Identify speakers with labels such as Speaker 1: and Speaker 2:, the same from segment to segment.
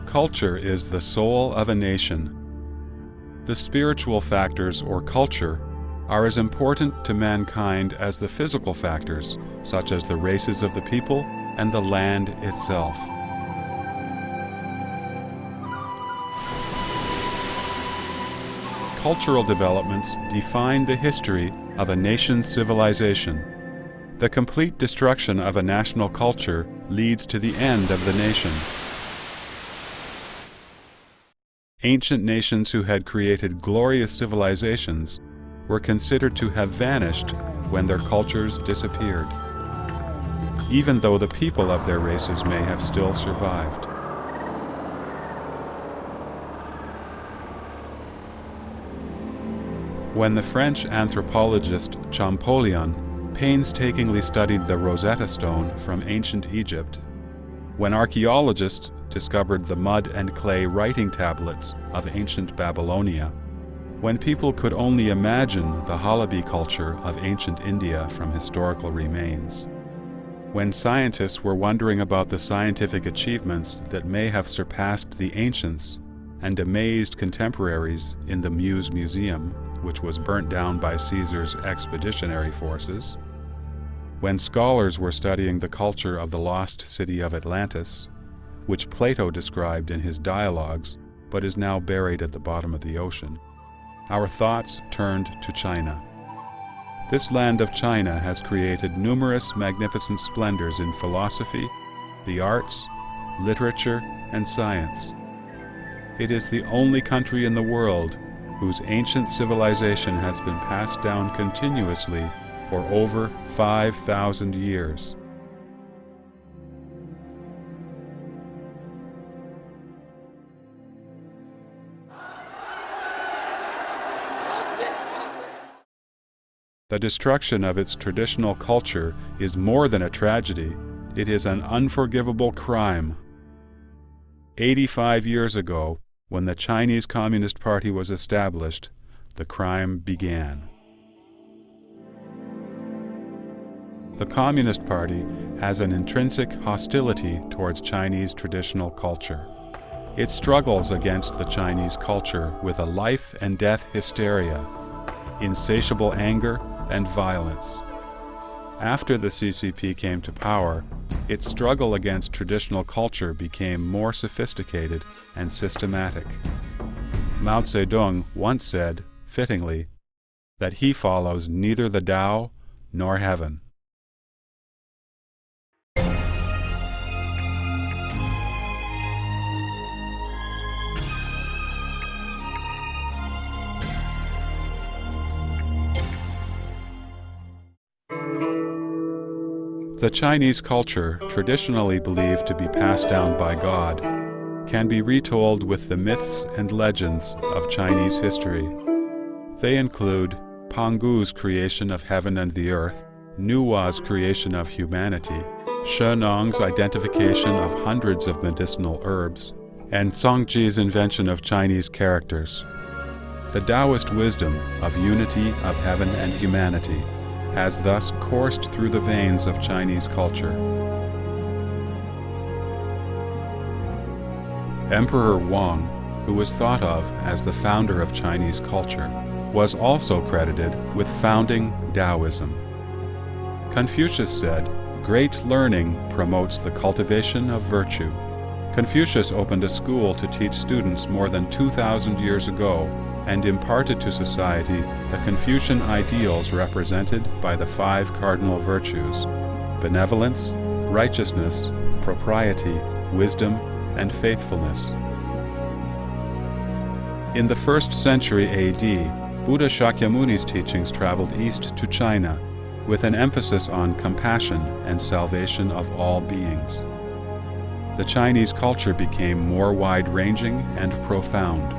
Speaker 1: Culture is the soul of a nation. The spiritual factors or culture are as important to mankind as the physical factors, such as the races of the people and the land itself. Cultural developments define the history of a nation's civilization. The complete destruction of a national culture leads to the end of the nation. Ancient nations who had created glorious civilizations were considered to have vanished when their cultures disappeared, even though the people of their races may have still survived. When the French anthropologist Champollion painstakingly studied the Rosetta Stone from ancient Egypt, when archaeologists discovered the mud and clay writing tablets of ancient Babylonia, when people could only imagine the Halabi culture of ancient India from historical remains, when scientists were wondering about the scientific achievements that may have surpassed the ancients and amazed contemporaries in the Muse Museum, which was burnt down by Caesar's expeditionary forces, when scholars were studying the culture of the lost city of Atlantis, which Plato described in his dialogues but is now buried at the bottom of the ocean, our thoughts turned to China. This land of China has created numerous magnificent splendors in philosophy, the arts, literature, and science. It is the only country in the world whose ancient civilization has been passed down continuously for over 5,000 years. The destruction of its traditional culture is more than a tragedy, it is an unforgivable crime. 85 years ago, when the Chinese Communist Party was established, the crime began. The Communist Party has an intrinsic hostility towards Chinese traditional culture. It struggles against the Chinese culture with a life and death hysteria, insatiable anger, and violence. After the CCP came to power, its struggle against traditional culture became more sophisticated and systematic. Mao Zedong once said, fittingly, that he follows neither the Tao nor heaven. The Chinese culture, traditionally believed to be passed down by God, can be retold with the myths and legends of Chinese history. They include Pangu's creation of heaven and the earth, Nüwa's creation of humanity, Shennong's identification of hundreds of medicinal herbs, and Cangjie's invention of Chinese characters. The Taoist wisdom of unity of heaven and humanity has thus coursed through the veins of Chinese culture. Emperor Wang, who was thought of as the founder of Chinese culture, was also credited with founding Taoism. Confucius said, "Great learning promotes the cultivation of virtue." Confucius opened a school to teach students more than 2,000 years ago and imparted to society the Confucian ideals represented by the 5 cardinal virtues: benevolence, righteousness, propriety, wisdom, and faithfulness. In the 1st century AD, Buddha Shakyamuni's teachings traveled east to China, with an emphasis on compassion and salvation of all beings. The Chinese culture became more wide-ranging and profound.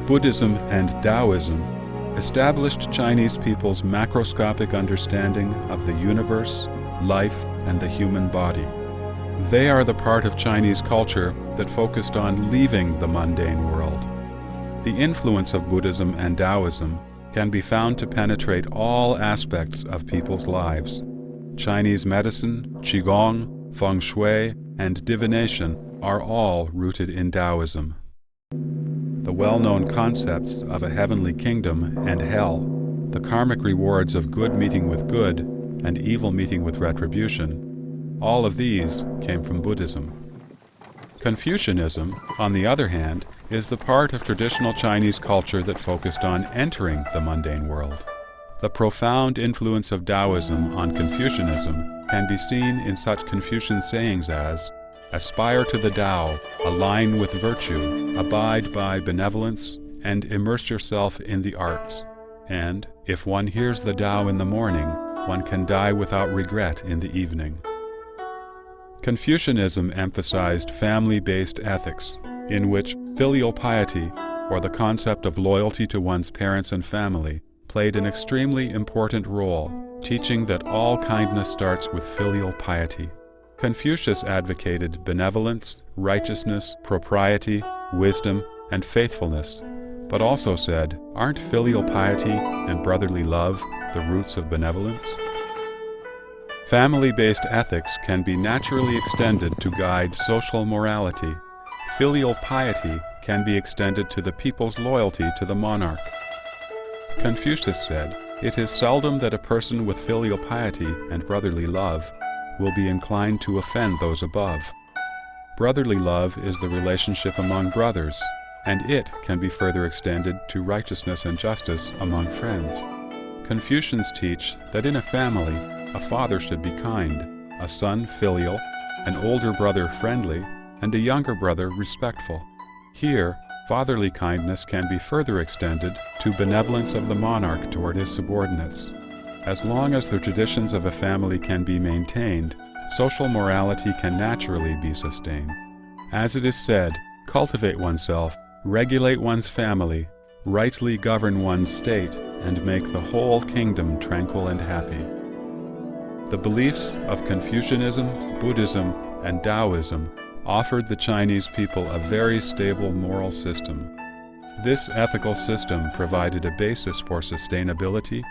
Speaker 1: Buddhism and Taoism established Chinese people's macroscopic understanding of the universe, life, and the human body. They are the part of Chinese culture that focused on leaving the mundane world. The influence of Buddhism and Taoism can be found to penetrate all aspects of people's lives. Chinese medicine, Qigong, Feng Shui, and divination are all rooted in Taoism. The well-known concepts of a heavenly kingdom and hell, the karmic rewards of good meeting with good and evil meeting with retribution, all of these came from Buddhism. Confucianism, on the other hand, is the part of traditional Chinese culture that focused on entering the mundane world. The profound influence of Taoism on Confucianism can be seen in such Confucian sayings as, "Aspire to the Tao, align with virtue, abide by benevolence, and immerse yourself in the arts," and, "If one hears the Tao in the morning, one can die without regret in the evening." Confucianism emphasized family-based ethics, in which filial piety, or the concept of loyalty to one's parents and family, played an extremely important role, teaching that all kindness starts with filial piety. Confucius advocated benevolence, righteousness, propriety, wisdom, and faithfulness, but also said, aren't filial piety and brotherly love the roots of benevolence? Family-based ethics can be naturally extended to guide social morality. Filial piety can be extended to the people's loyalty to the monarch. Confucius said, "It is seldom that a person with filial piety and brotherly love will be inclined to offend those above. Brotherly love is the relationship among brothers, and it can be further extended to righteousness and justice among friends." Confucians teach that in a family, a father should be kind, a son filial, an older brother friendly, and a younger brother respectful. Here, fatherly kindness can be further extended to benevolence of the monarch toward his subordinates. As long as the traditions of a family can be maintained, social morality can naturally be sustained. As it is said, cultivate oneself, regulate one's family, rightly govern one's state, and make the whole kingdom tranquil and happy. The beliefs of Confucianism, Buddhism, and Taoism offered the Chinese people a very stable moral system. This ethical system provided a basis for sustainability,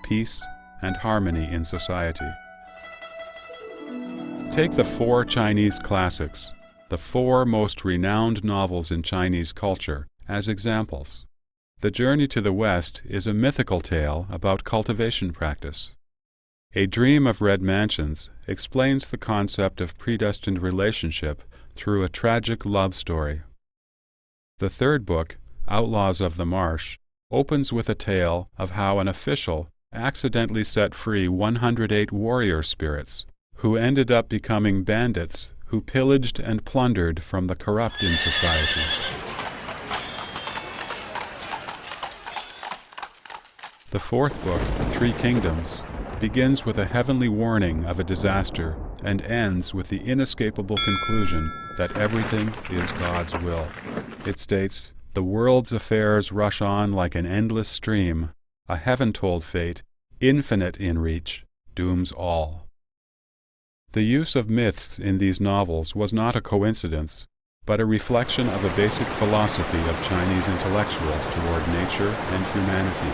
Speaker 1: peace, and harmony in society. Take the 4 Chinese classics, the 4 most renowned novels in Chinese culture, as examples. The Journey to the West is a mythical tale about cultivation practice. A Dream of Red Mansions explains the concept of predestined relationship through a tragic love story. The 3rd book, Outlaws of the Marsh, opens with a tale of how an official accidentally set free 108 warrior spirits, who ended up becoming bandits who pillaged and plundered from the corrupt in society. The 4th book, 3 Kingdoms, begins with a heavenly warning of a disaster and ends with the inescapable conclusion that everything is God's will. It states, "The world's affairs rush on like an endless stream. A heaven-told fate, infinite in reach, dooms all." The use of myths in these novels was not a coincidence, but a reflection of a basic philosophy of Chinese intellectuals toward nature and humanity.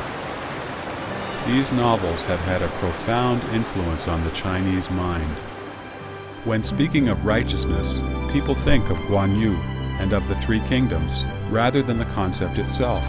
Speaker 1: These novels have had a profound influence on the Chinese mind. When speaking of righteousness, people think of Guan Yu and of the 3 kingdoms, rather than the concept itself,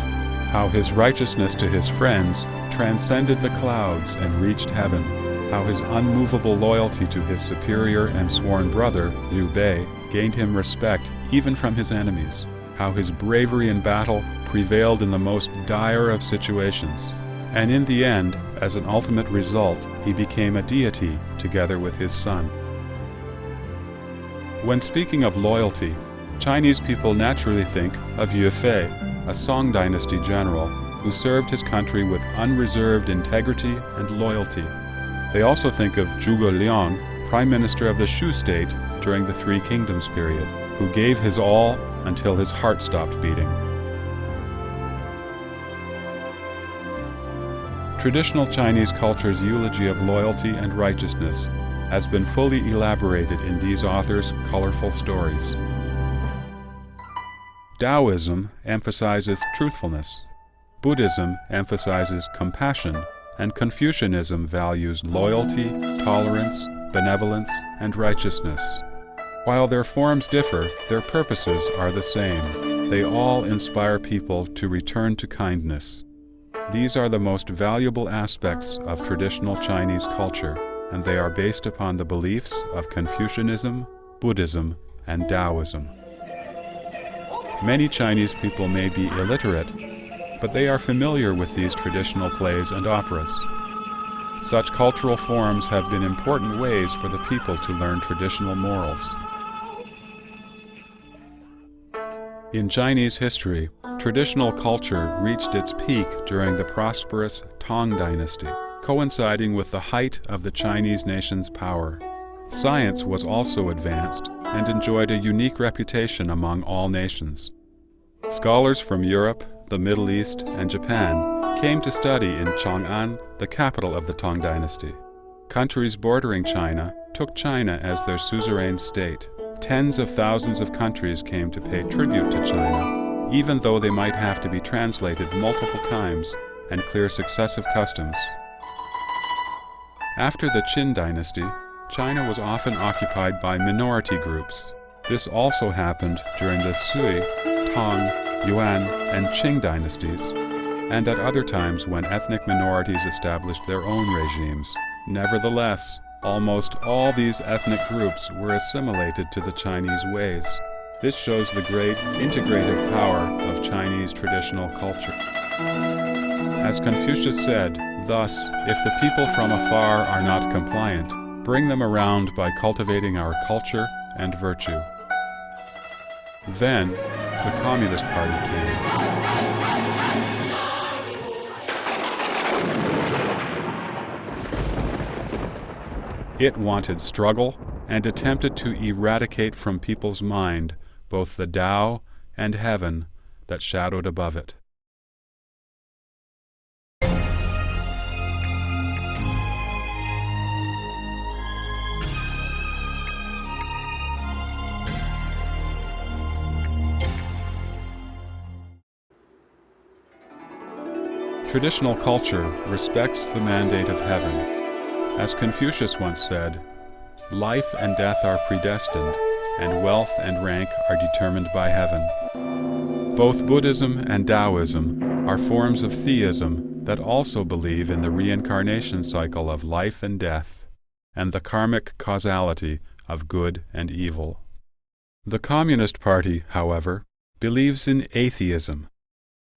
Speaker 1: how his righteousness to his friends transcended the clouds and reached heaven, how his unmovable loyalty to his superior and sworn brother, Liu Bei, gained him respect even from his enemies, how his bravery in battle prevailed in the most dire of situations, and in the end, as an ultimate result, he became a deity together with his son. When speaking of loyalty, Chinese people naturally think of Yue Fei, a Tang Dynasty general who served his country with unreserved integrity and loyalty. They also think of Zhuge Liang, Prime Minister of the Shu state during the 3 Kingdoms period, who gave his all until his heart stopped beating. Traditional Chinese culture's eulogy of loyalty and righteousness has been fully elaborated in these authors' colorful stories. Taoism emphasizes truthfulness. Buddhism emphasizes compassion, and Confucianism values loyalty, tolerance, benevolence, and righteousness. While their forms differ, their purposes are the same. They all inspire people to return to kindness. These are the most valuable aspects of traditional Chinese culture, and they are based upon the beliefs of Confucianism, Buddhism, and Taoism. Many Chinese people may be illiterate, but they are familiar with these traditional plays and operas. Such cultural forms have been important ways for the people to learn traditional morals. In Chinese history, traditional culture reached its peak during the prosperous Tang Dynasty, coinciding with the height of the Chinese nation's power. Science was also advanced and enjoyed a unique reputation among all nations. Scholars from Europe, the Middle East, and Japan came to study in Chang'an, the capital of the Tang Dynasty. Countries bordering China took China as their suzerain state. Tens of thousands of countries came to pay tribute to China, even though they might have to be translated multiple times and clear successive customs. After the Qin dynasty, China was often occupied by minority groups. This also happened during the Sui, Tang, Yuan, and Qing dynasties, and at other times when ethnic minorities established their own regimes. Nevertheless, almost all these ethnic groups were assimilated to the Chinese ways. This shows the great integrative power of Chinese traditional culture. As Confucius said, thus, if the people from afar are not compliant, bring them around by cultivating our culture and virtue. Then, the Communist Party came. It wanted struggle and attempted to eradicate from people's mind both the Tao and heaven that shadowed above it. Traditional culture respects the mandate of heaven. As Confucius once said, life and death are predestined, and wealth and rank are determined by heaven. Both Buddhism and Taoism are forms of theism that also believe in the reincarnation cycle of life and death, and the karmic causality of good and evil. The Communist Party, however, believes in atheism.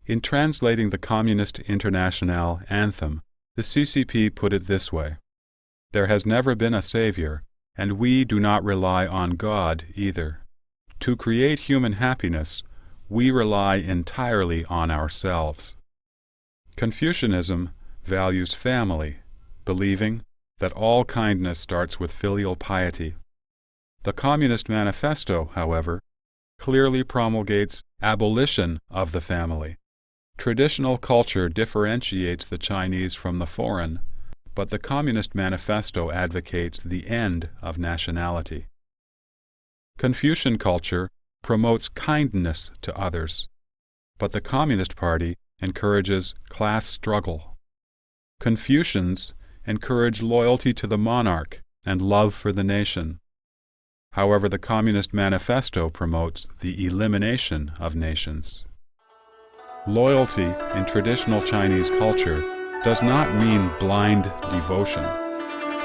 Speaker 1: In translating the Communist Internationale anthem, the CCP put it this way: "There has never been a savior, and we do not rely on God either. To create human happiness, we rely entirely on ourselves." Confucianism values family, believing that all kindness starts with filial piety. The Communist Manifesto, however, clearly promulgates abolition of the family. Traditional culture differentiates the Chinese from the foreign, but the Communist Manifesto advocates the end of nationality. Confucian culture promotes kindness to others, but the Communist Party encourages class struggle. Confucians encourage loyalty to the monarch and love for the nation. However, the Communist Manifesto promotes the elimination of nations. Loyalty in traditional Chinese culture does not mean blind devotion.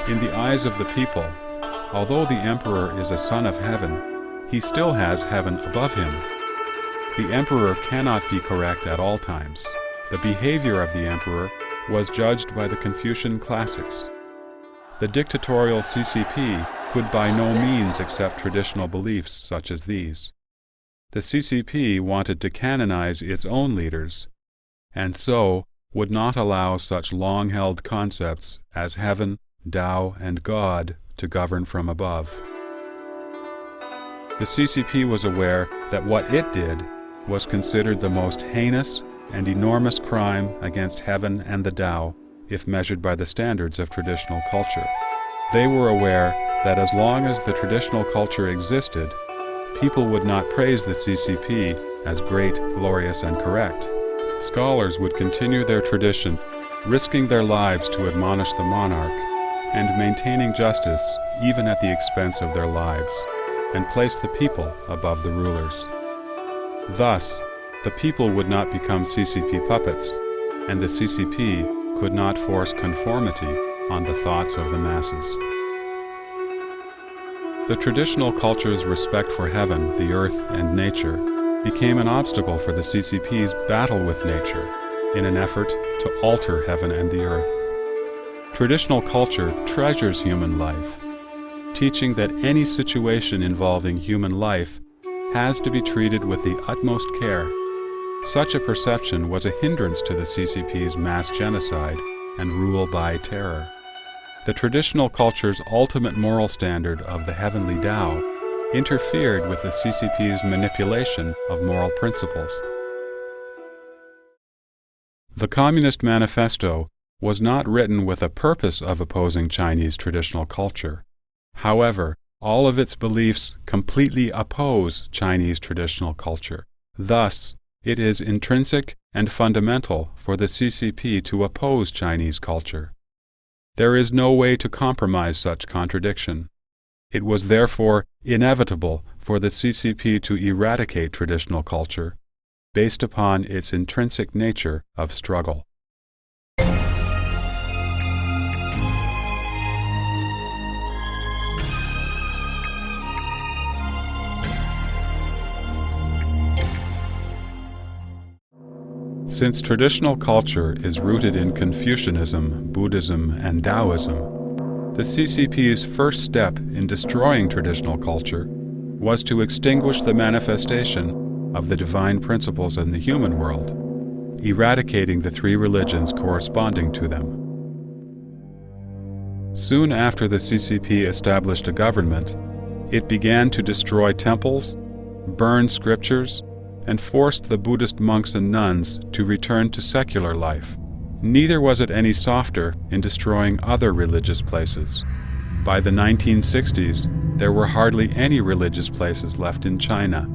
Speaker 1: In the eyes of the people, although the emperor is a son of heaven, he still has heaven above him. The emperor cannot be correct at all times. The behavior of the emperor was judged by the Confucian classics. The dictatorial CCP could by no means accept traditional beliefs such as these. The CCP wanted to canonize its own leaders, and so would not allow such long-held concepts as heaven, Tao, and God to govern from above. The CCP was aware that what it did was considered the most heinous and enormous crime against heaven and the Tao, if measured by the standards of traditional culture. They were aware that as long as the traditional culture existed, people would not praise the CCP as great, glorious, and correct. Scholars would continue their tradition, risking their lives to admonish the monarch, and maintaining justice even at the expense of their lives, and place the people above the rulers. Thus, the people would not become CCP puppets, and the CCP could not force conformity on the thoughts of the masses. The traditional culture's respect for heaven, the earth, and nature became an obstacle for the CCP's battle with nature in an effort to alter heaven and the earth. Traditional culture treasures human life, teaching that any situation involving human life has to be treated with the utmost care. Such a perception was a hindrance to the CCP's mass genocide and rule by terror. The traditional culture's ultimate moral standard of the heavenly Tao interfered with the CCP's manipulation of moral principles. The Communist Manifesto was not written with a purpose of opposing Chinese traditional culture. However, all of its beliefs completely oppose Chinese traditional culture. Thus, it is intrinsic and fundamental for the CCP to oppose Chinese culture. There is no way to compromise such contradiction. It was therefore inevitable for the CCP to eradicate traditional culture based upon its intrinsic nature of struggle. Since traditional culture is rooted in Confucianism, Buddhism, and Taoism, the CCP's first step in destroying traditional culture was to extinguish the manifestation of the divine principles in the human world, eradicating the three religions corresponding to them. Soon after the CCP established a government, it began to destroy temples, burn scriptures, and forced the Buddhist monks and nuns to return to secular life. Neither was it any softer in destroying other religious places. By the 1960s, there were hardly any religious places left in China.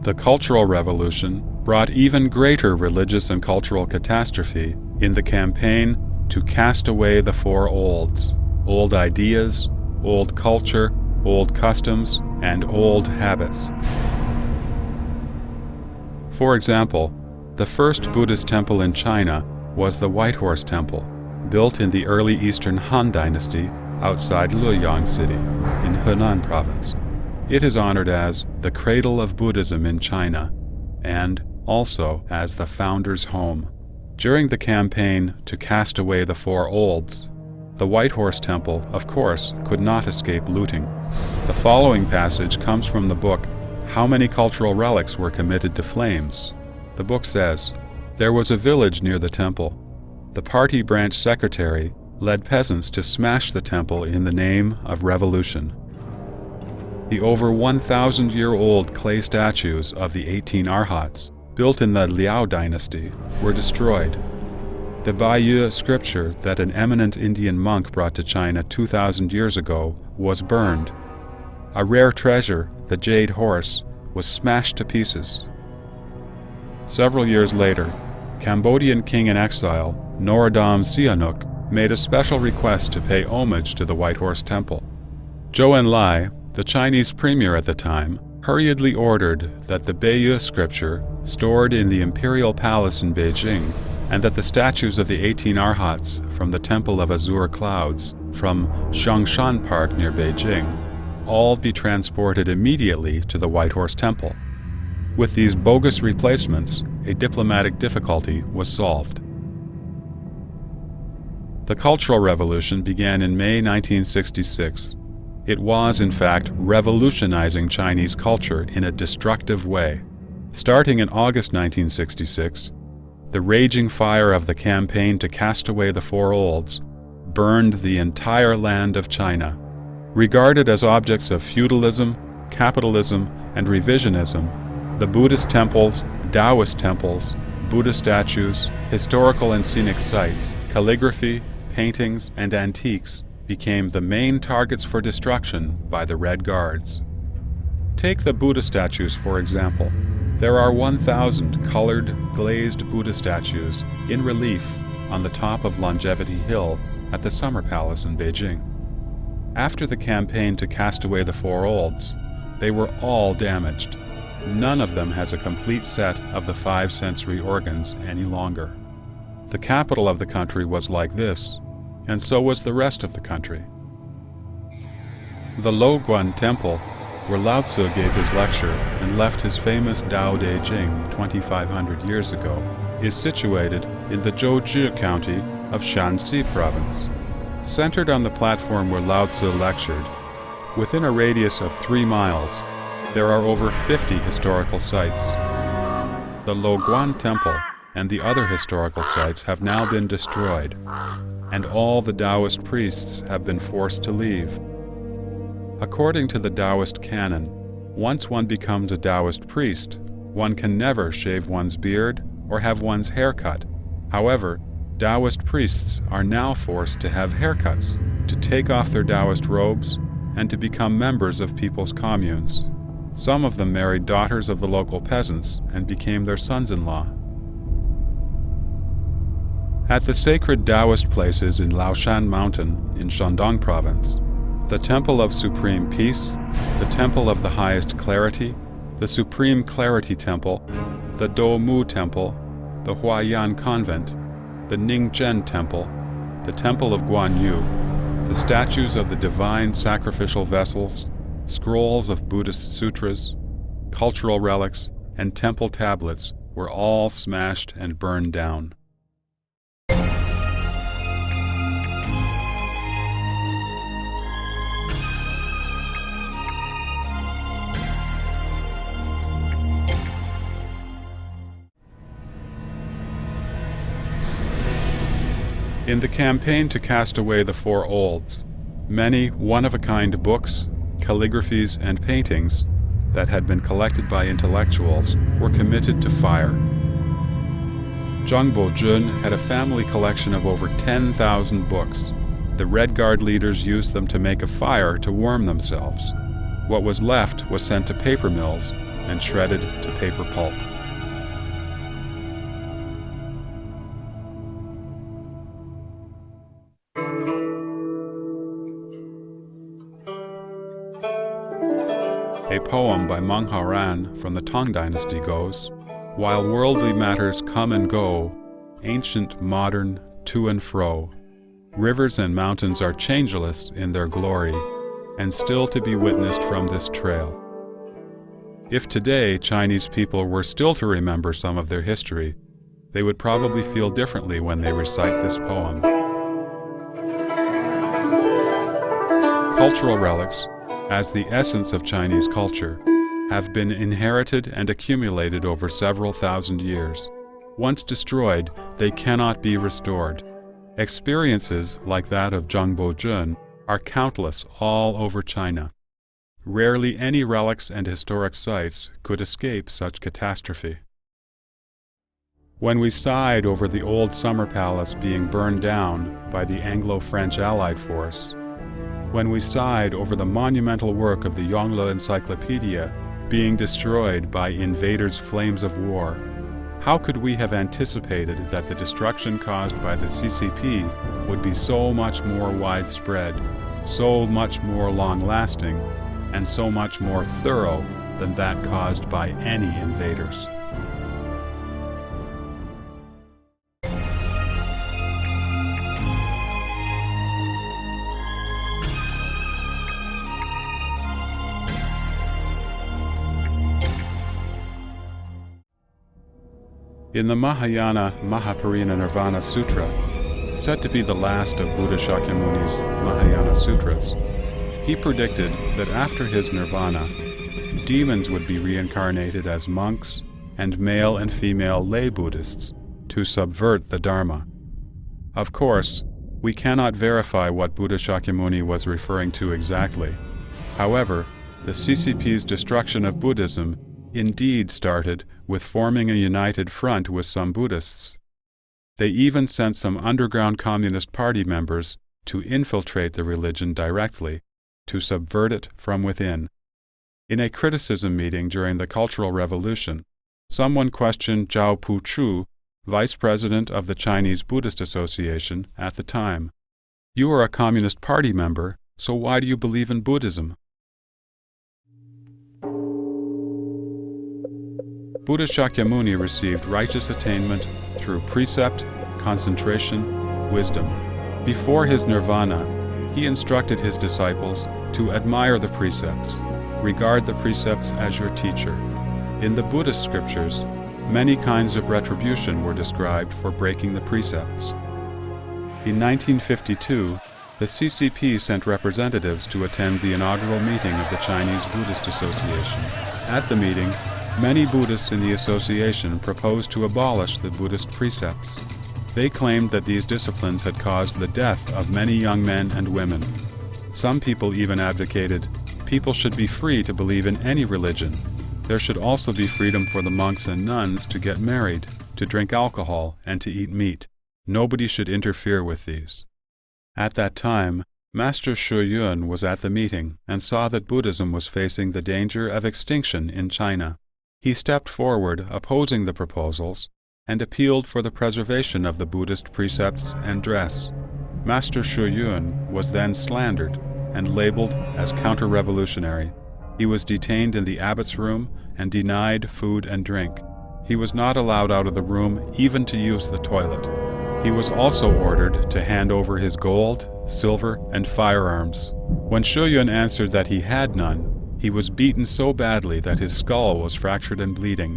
Speaker 1: The Cultural Revolution brought even greater religious and cultural catastrophe in the campaign to cast away the four olds: old ideas, old culture, old customs, and old habits. For example, the first Buddhist temple in China was the White Horse Temple, built in the early Eastern Han Dynasty outside Luoyang City in Henan Province. It is honored as the cradle of Buddhism in China and also as the founder's home. During the campaign to cast away the four olds, the White Horse Temple, of course, could not escape looting. The following passage comes from the book How Many Cultural Relics Were Committed to Flames? The book says, "There was a village near the temple. The party branch secretary led peasants to smash the temple in the name of revolution. The over 1,000-year-old clay statues of the 18 Arhats, built in the Liao Dynasty, were destroyed. The Baiyu scripture that an eminent Indian monk brought to China 2,000 years ago was burned. A rare treasure, the jade horse, was smashed to pieces." Several years later, Cambodian king in exile, Norodom Sihanouk, made a special request to pay homage to the White Horse Temple. Zhou Enlai, the Chinese premier at the time, hurriedly ordered that the Baiyu scripture, stored in the imperial palace in Beijing, and that the statues of the 18 Arhats from the Temple of Azure Clouds from Xiangshan Park near Beijing all be transported immediately to the White Horse Temple. With these bogus replacements, a diplomatic difficulty was solved. The Cultural Revolution began in May 1966. It was, in fact, revolutionizing Chinese culture in a destructive way. Starting in August 1966, the raging fire of the campaign to cast away the four olds burned the entire land of China. Regarded as objects of feudalism, capitalism, and revisionism, the Buddhist temples, Taoist temples, Buddha statues, historical and scenic sites, calligraphy, paintings, and antiques became the main targets for destruction by the Red Guards. Take the Buddha statues, for example. There are 1,000 colored, glazed Buddha statues in relief on the top of Longevity Hill at the Summer Palace in Beijing. After the campaign to cast away the four olds, they were all damaged. None of them has a complete set of the 5 sensory organs any longer. The capital of the country was like this, and so was the rest of the country. The Logan Temple, where Lao Tzu gave his lecture and left his famous Tao De Jing 2,500 years ago, is situated in the Zhouzhi County of Shanxi Province. Centered on the platform where Lao Tzu lectured, within a radius of 3 miles, there are over 50 historical sites. The Logan Temple and the other historical sites have now been destroyed, and all the Taoist priests have been forced to leave. According to the Taoist canon, once one becomes a Taoist priest, one can never shave one's beard or have one's hair cut. However, Taoist priests are now forced to have haircuts, to take off their Taoist robes, and to become members of people's communes. Some of them married daughters of the local peasants and became their sons-in-law. At the sacred Taoist places in Laoshan Mountain in Shennong Province, the Temple of Supreme Peace, the Temple of the Highest Clarity, the Supreme Clarity Temple, the Doumu Temple, the Huayan Convent, the Ningzhen Temple, the Temple of Guan Yu, the statues of the divine sacrificial vessels, scrolls of Buddhist sutras, cultural relics, and temple tablets were all smashed and burned down. In the campaign to cast away the four olds, many one-of-a-kind books, calligraphies, and paintings that had been collected by intellectuals were committed to fire. Zhang Bojun had a family collection of over 10,000 books. The Red Guard leaders used them to make a fire to warm themselves. What was left was sent to paper mills and shredded to paper pulp. A poem by Mahaparinirvana from the Tang Dynasty goes, "While worldly matters come and go, ancient, modern, to and fro, rivers and mountains are changeless in their glory, and still to be witnessed from this trail." If today Chinese people were still to remember some of their history, they would probably feel differently when they recite this poem. Cultural relics, as the essence of Chinese culture, have been inherited and accumulated over several thousand years. Once destroyed, they cannot be restored. Experiences like that of Zhang Bojun are countless all over China. Rarely any relics and historic sites could escape such catastrophe. When we sighed over the old summer palace being burned down by the Anglo-French Allied force, when we sighed over the monumental work of the Yongle Encyclopedia being destroyed by invaders' flames of war, how could we have anticipated that the destruction caused by the CCP would be so much more widespread, so much more long-lasting, and so much more thorough than that caused by any invaders? In the Mahayana Mahaparinirvana Sutra, said to be the last of Buddha Shakyamuni's Mahayana Sutras, he predicted that after his nirvana, demons would be reincarnated as monks and male and female lay Buddhists to subvert the Dharma. Of course, we cannot verify what Buddha Shakyamuni was referring to exactly. However, the CCP's destruction of Buddhism indeed started with forming a united front with some Buddhists. They even sent some underground Communist Party members to infiltrate the religion directly, to subvert it from within. In a criticism meeting during the Cultural Revolution, Someone questioned Zhao Puchu, vice president of the Chinese Buddhist Association at the time. "You are a Communist Party member, so why do you believe in Buddhism?" Buddha Shakyamuni received righteous attainment through precept, concentration, wisdom. Before his nirvana, he instructed his disciples to admire the precepts, regard the precepts as your teacher. In the Buddhist scriptures, many kinds of retribution were described for breaking the precepts. In 1952, the CCP sent representatives to attend the inaugural meeting of the Chinese Buddhist Association. At the meeting, many Buddhists in the association proposed to abolish the Buddhist precepts. They claimed that these disciplines had caused the death of many young men and women. Some people even advocated people should be free to believe in any religion. There should also be freedom for the monks and nuns to get married, to drink alcohol, and to eat meat. Nobody should interfere with these. At that time, Master Shu Yun was at the meeting and saw that Buddhism was facing the danger of extinction in China. He stepped forward opposing the proposals and appealed for the preservation of the Buddhist precepts and dress. Master Shu Yun was then slandered and labeled as counter-revolutionary. He was detained in the abbot's room and denied food and drink. He was not allowed out of the room even to use the toilet. He was also ordered to hand over his gold, silver, and firearms. When Shu Yun answered that he had none, he was beaten so badly that his skull was fractured and bleeding,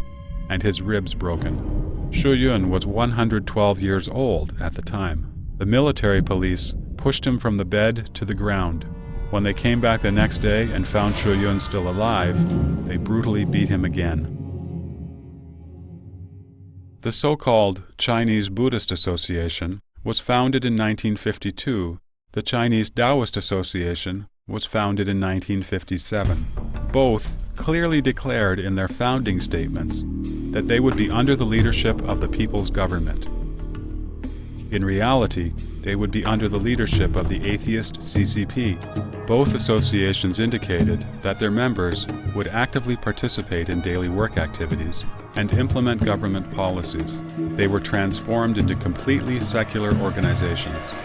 Speaker 1: and his ribs broken. Shu Yun was 112 years old at the time. The military police pushed him from the bed to the ground. When they came back the next day and found Shu Yun still alive, they brutally beat him again. The so-called Chinese Buddhist Association was founded in 1952. The Chinese Taoist Association was founded in 1957. Both clearly declared in their founding statements that they would be under the leadership of the people's government. In reality, they would be under the leadership of the atheist CCP. Both associations indicated that their members would actively participate in daily work activities and implement government policies. They were transformed into completely secular organizations.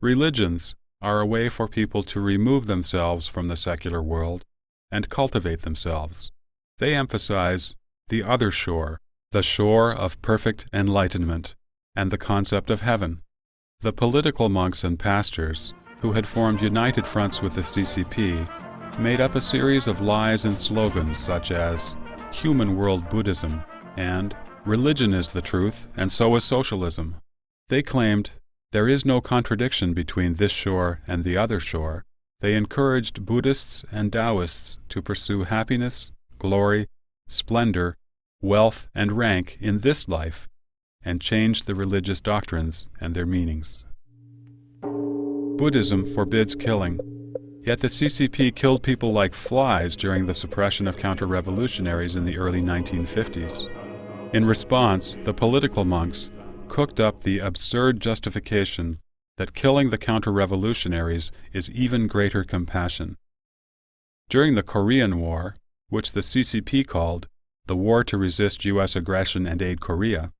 Speaker 1: Religions are a way for people to remove themselves from the secular world and cultivate themselves. They emphasize the other shore, the shore of perfect enlightenment, and the concept of heaven. The political monks and pastors, who had formed united fronts with the CCP, made up a series of lies and slogans such as "Human World Buddhism" and "Religion is the truth, and so is socialism." They claimed there is no contradiction between this shore and the other shore. They encouraged Buddhists and Taoists to pursue happiness, glory, splendor, wealth, and rank in this life, and changed the religious doctrines and their meanings. Buddhism forbids killing, yet the CCP killed people like flies during the suppression of counter-revolutionaries in the early 1950s. In response, the political monks cooked up the absurd justification that killing the counter-revolutionaries is even greater compassion. During the Korean War, which the CCP called the War to Resist U.S. Aggression and Aid Korea,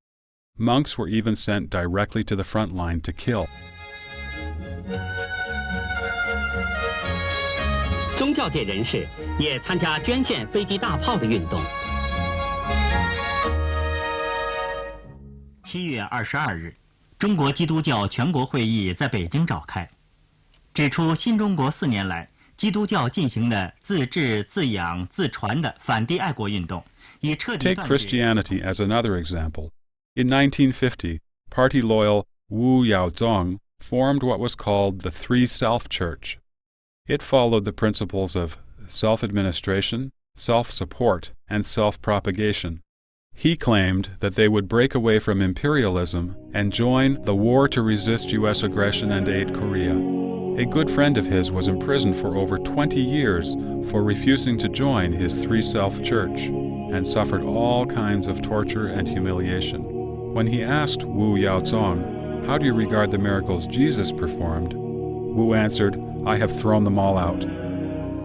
Speaker 1: monks were even sent directly to the front line to kill.
Speaker 2: 宗教界人士也参加捐献飞机大炮的运动。7月22日，中国基督教全国会议在北京召开，指出新中国4年来，基督教进行了自治、自养、自传的反帝爱国运动，以彻底
Speaker 1: Take Christianity as another example. In 1950, party-loyal Wu Yaozong formed what was called the Three Self Church. It followed the principles of self-administration, self-support, and self-propagation. He claimed that they would break away from imperialism and join the war to resist U.S. aggression and aid Korea. A good friend of his was imprisoned for over 20 years for refusing to join his Three Self Church and suffered all kinds of torture and humiliation. When he asked Wu Yaozong, "How do you regard the miracles Jesus performed?" Wu answered, "I have thrown them all out."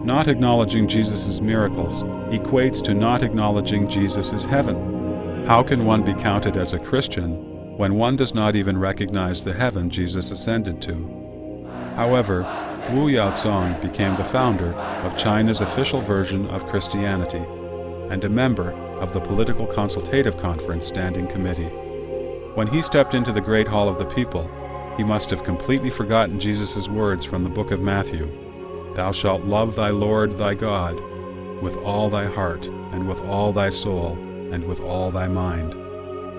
Speaker 1: Not acknowledging Jesus' miracles equates to not acknowledging Jesus' heaven. How can one be counted as a Christian when one does not even recognize the heaven Jesus ascended to? However, Wu Yaozong became the founder of China's official version of Christianity and a member of the Political Consultative Conference Standing Committee. When he stepped into the Great Hall of the People, he must have completely forgotten Jesus' words from the book of Matthew, "Thou shalt love thy Lord thy God with all thy heart, and with all thy soul, and with all thy mind.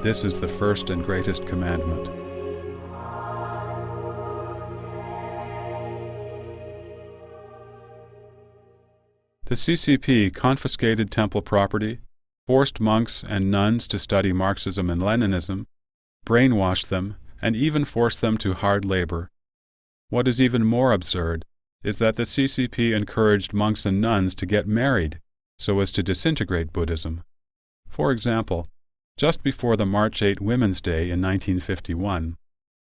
Speaker 1: This is the first and greatest commandment." The CCP confiscated temple property, forced monks and nuns to study Marxism and Leninism, brainwashed them, and even forced them to hard labor. What is even more absurd is that the CCP encouraged monks and nuns to get married so as to disintegrate Buddhism. For example, just before the March 8 Women's Day in 1951,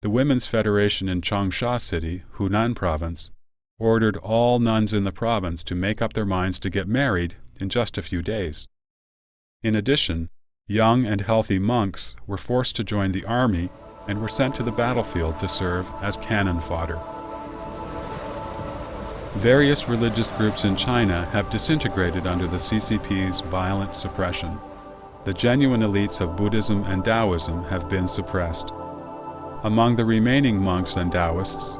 Speaker 1: the Women's Federation in Changsha City, Hunan Province, ordered all nuns in the province to make up their minds to get married in just a few days. In addition, young and healthy monks were forced to join the army and were sent to the battlefield to serve as cannon fodder. Various religious groups in China have disintegrated under the CCP's violent suppression. The genuine elites of Buddhism and Taoism have been suppressed. Among the remaining monks and Taoists,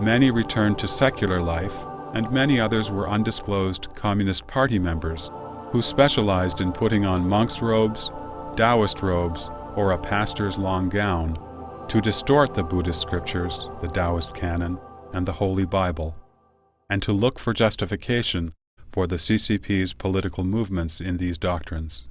Speaker 1: many returned to secular life, and many others were undisclosed Communist Party members who specialized in putting on monk's robes, Taoist robes, or a pastor's long gown to distort the Buddhist scriptures, the Taoist canon, and the Holy Bible, and to look for justification for the CCP's political movements in these doctrines.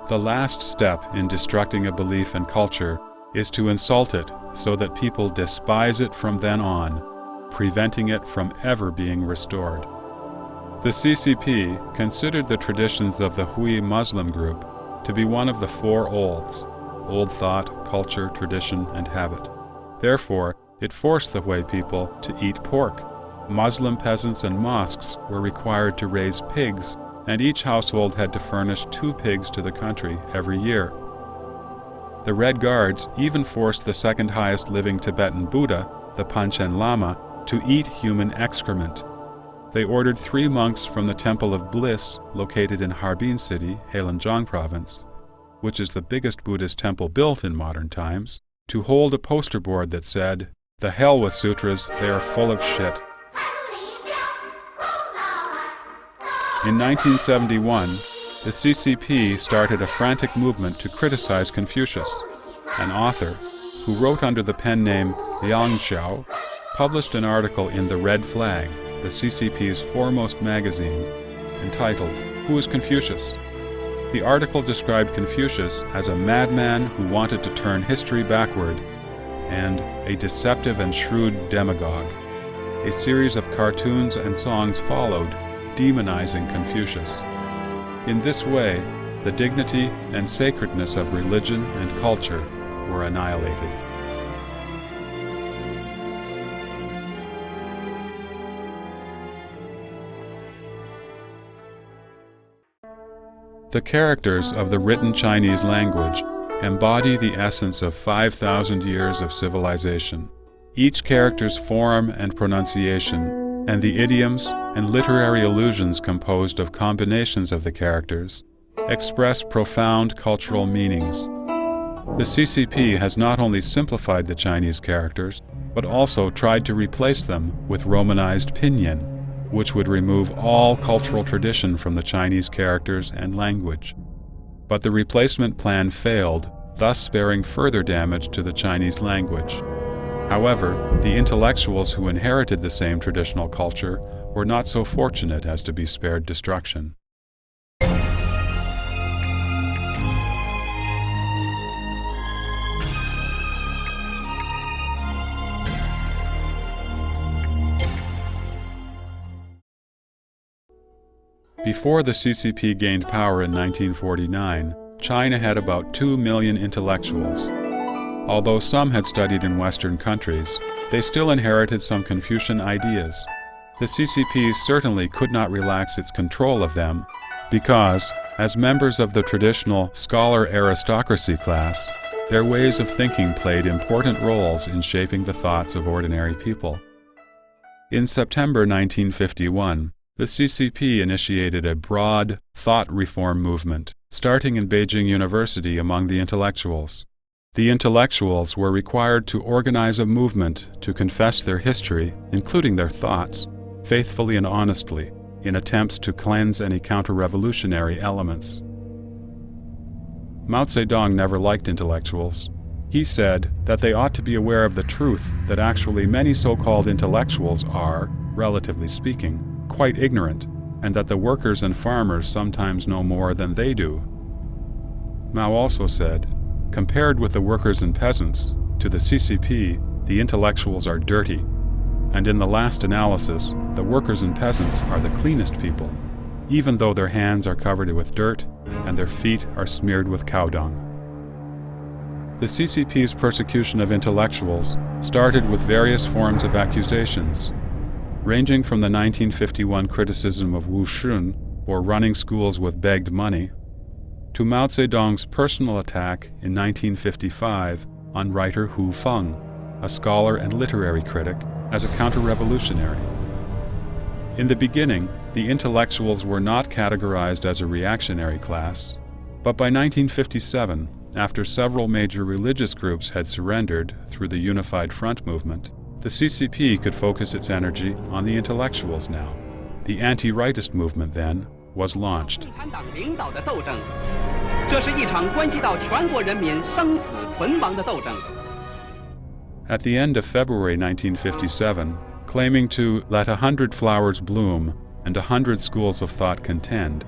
Speaker 1: The last step in destructing a belief and culture is to insult it so that people despise it from then on, preventing it from ever being restored. The CCP considered the traditions of the Hui Muslim group to be one of the four olds: old thought, culture, tradition, and habit. Therefore, it forced the Hui people to eat pork. Muslim peasants and mosques were required to raise pigs, and each household had to furnish 2 pigs to the country every year. The Red Guards even forced the second highest living Tibetan Buddha, the Panchen Lama, to eat human excrement. They ordered 3 monks from the Temple of Bliss, located in Harbin City, Heilongjiang Province, which is the biggest Buddhist temple built in modern times, to hold a poster board that said, "The hell with sutras, they are full of shit." In 1971, the CCP started a frantic movement to criticize Confucius. An author, who wrote under the pen name Liang Xiao, published an article in The Red Flag, the CCP's foremost magazine, entitled, "Who is Confucius?" The article described Confucius as a madman who wanted to turn history backward and a deceptive and shrewd demagogue. A series of cartoons and songs followed, demonizing Confucius. In this way, the dignity and sacredness of religion and culture were annihilated. The characters of the written Chinese language embody the essence of 5,000 years of civilization. Each character's form and pronunciation, and the idioms and literary allusions composed of combinations of the characters, express profound cultural meanings. The CCP has not only simplified the Chinese characters, but also tried to replace them with Romanized pinyin, which would remove all cultural tradition from the Chinese characters and language. But the replacement plan failed, thus sparing further damage to the Chinese language. However, the intellectuals who inherited the same traditional culture were not so fortunate as to be spared destruction. Before the CCP gained power in 1949, China had about 2 million intellectuals. Although some had studied in Western countries, they still inherited some Confucian ideas. The CCP certainly could not relax its control of them because, as members of the traditional scholar aristocracy class, their ways of thinking played important roles in shaping the thoughts of ordinary people. In September 1951, the CCP initiated a broad thought reform movement, starting in Beijing University among the intellectuals. The intellectuals were required to organize a movement to confess their history, including their thoughts, faithfully and honestly, in attempts to cleanse any counter-revolutionary elements. Mao Zedong never liked intellectuals. He said that they ought to be aware of the truth that actually many so-called intellectuals are, relatively speaking, quite ignorant, and that the workers and farmers sometimes know more than they do. Mao also said, compared with the workers and peasants, to the CCP, the intellectuals are dirty, and in the last analysis, the workers and peasants are the cleanest people, even though their hands are covered with dirt and their feet are smeared with cow dung. The CCP's persecution of intellectuals started with various forms of accusations, ranging from the 1951 criticism of wushun, or running schools with begged money, to Mao Zedong's personal attack in 1955 on writer Hu Feng, a scholar and literary critic, as a counter-revolutionary. In the beginning, the intellectuals were not categorized as a reactionary class, but by 1957, after several major religious groups had surrendered through the Unified Front movement, the CCP could focus its energy on the intellectuals now. The anti-rightist movement, then, was launched. At the end of February 1957, claiming to let 100 flowers bloom and 100 schools of thought contend,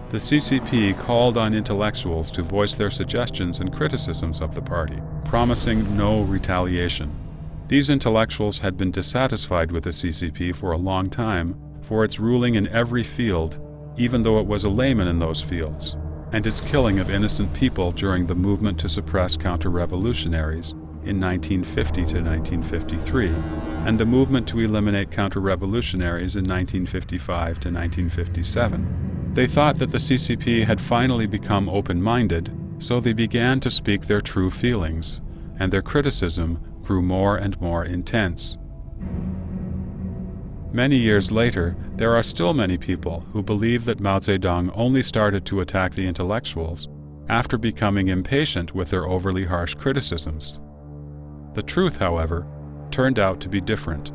Speaker 1: the CCP called on intellectuals to voice their suggestions and criticisms of the party, promising no retaliation. These intellectuals had been dissatisfied with the CCP for a long time for its ruling in every field, even though it was a layman in those fields, and its killing of innocent people during the movement to suppress counter-revolutionaries in 1950 to 1953, and the movement to eliminate counter-revolutionaries in 1955 to 1957. They thought that the CCP had finally become open-minded, so they began to speak their true feelings, and their criticism grew more and more intense. Many years later, there are still many people who believe that Mao Zedong only started to attack the intellectuals after becoming impatient with their overly harsh criticisms. The truth, however, turned out to be different.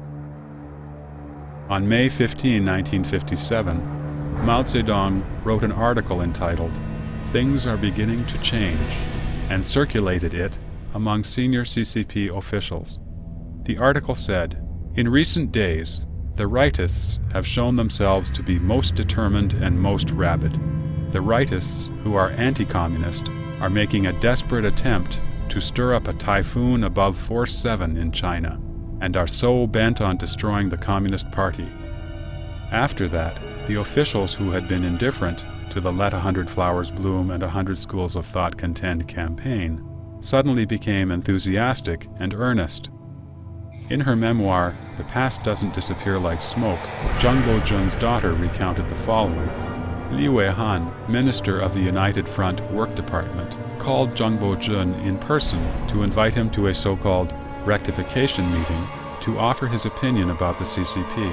Speaker 1: On May 15, 1957, Mao Zedong wrote an article entitled, "Things Are Beginning to Change," and circulated it among senior CCP officials. The article said, "In recent days, the rightists have shown themselves to be most determined and most rabid. The rightists, who are anti-communist, are making a desperate attempt to stir up a typhoon above Force 7 in China, and are so bent on destroying the Communist Party." After that, the officials who had been indifferent to the Let 100 Flowers Bloom and 100 Schools of Thought Contend campaign suddenly became enthusiastic and earnest. In her memoir, The Past Doesn't Disappear Like Smoke, Zhang Bozhen's daughter recounted the following. Li Weihan, minister of the United Front Work Department, called Zhang Bozhen in person to invite him to a so-called rectification meeting to offer his opinion about the CCP.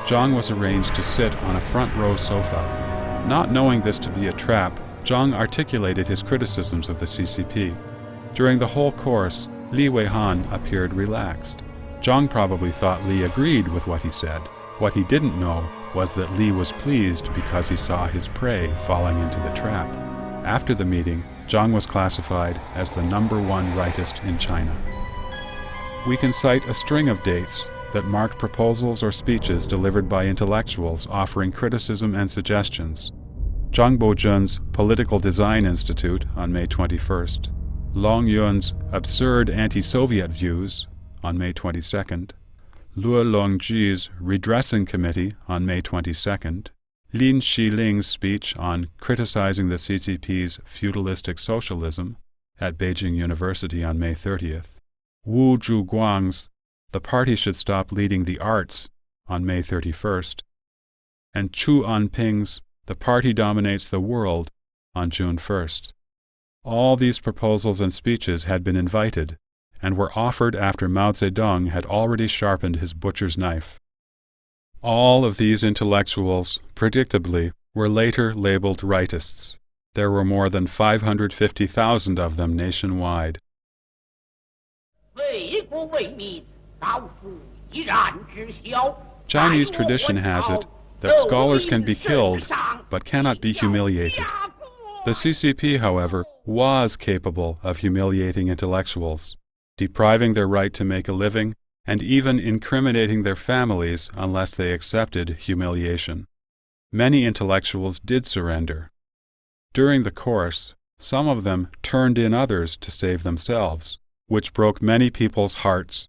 Speaker 1: Zhang was arranged to sit on a front-row sofa. Not knowing this to be a trap, Zhang articulated his criticisms of the CCP. During the whole course, Li Weihan appeared relaxed. Zhang probably thought Li agreed with what he said. What he didn't know was that Li was pleased because he saw his prey falling into the trap. After the meeting, Zhang was classified as the #1 rightist in China. We can cite a string of dates that marked proposals or speeches delivered by intellectuals offering criticism and suggestions. Zhang Bozhen's Political Design Institute on May 21st, Long Yun's Absurd Anti-Soviet Views on May 22nd, Luo Longji's Redressing Committee on May 22nd, Lin Shiling's speech on criticizing the CCP's feudalistic socialism at Beijing University on May 30th, Wu Zhuguang's "The party should stop leading the arts" on May 31st, and Chu Anping's "The party dominates the world" on June 1st. All these proposals and speeches had been invited and were offered after Mao Zedong had already sharpened his butcher's knife. All of these intellectuals, predictably, were later labeled rightists. There were more than 550,000 of them nationwide. Chinese tradition has it that scholars can be killed but cannot be humiliated. The CCP, however, was capable of humiliating intellectuals, depriving their right to make a living, and even incriminating their families unless they accepted humiliation. Many intellectuals did surrender. During the course, some of them turned in others to save themselves, which broke many people's hearts.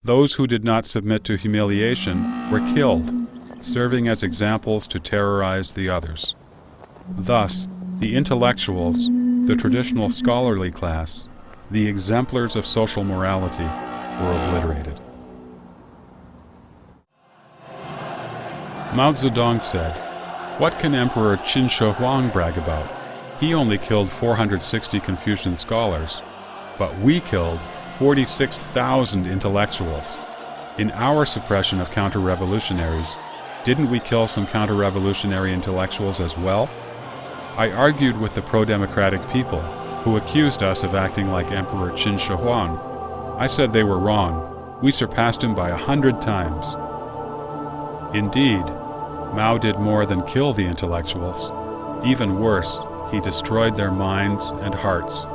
Speaker 1: Those who did not submit to humiliation were killed, serving as examples to terrorize the others. Thus, the intellectuals, the traditional scholarly class, the exemplars of social morality, were obliterated. Mao Zedong said, "What can Emperor Qin Shi Huang brag about? He only killed 460 Confucian scholars, but we killed 46,000 intellectuals. In our suppression of counter-revolutionaries, didn't we kill some counter-revolutionary intellectuals as well?" I argued with the pro-democratic people, who accused us of acting like Emperor Qin Shi Huang. I said they were wrong. We surpassed him by 100 times. Indeed, Mao did more than kill the intellectuals. Even worse, he destroyed their minds and hearts.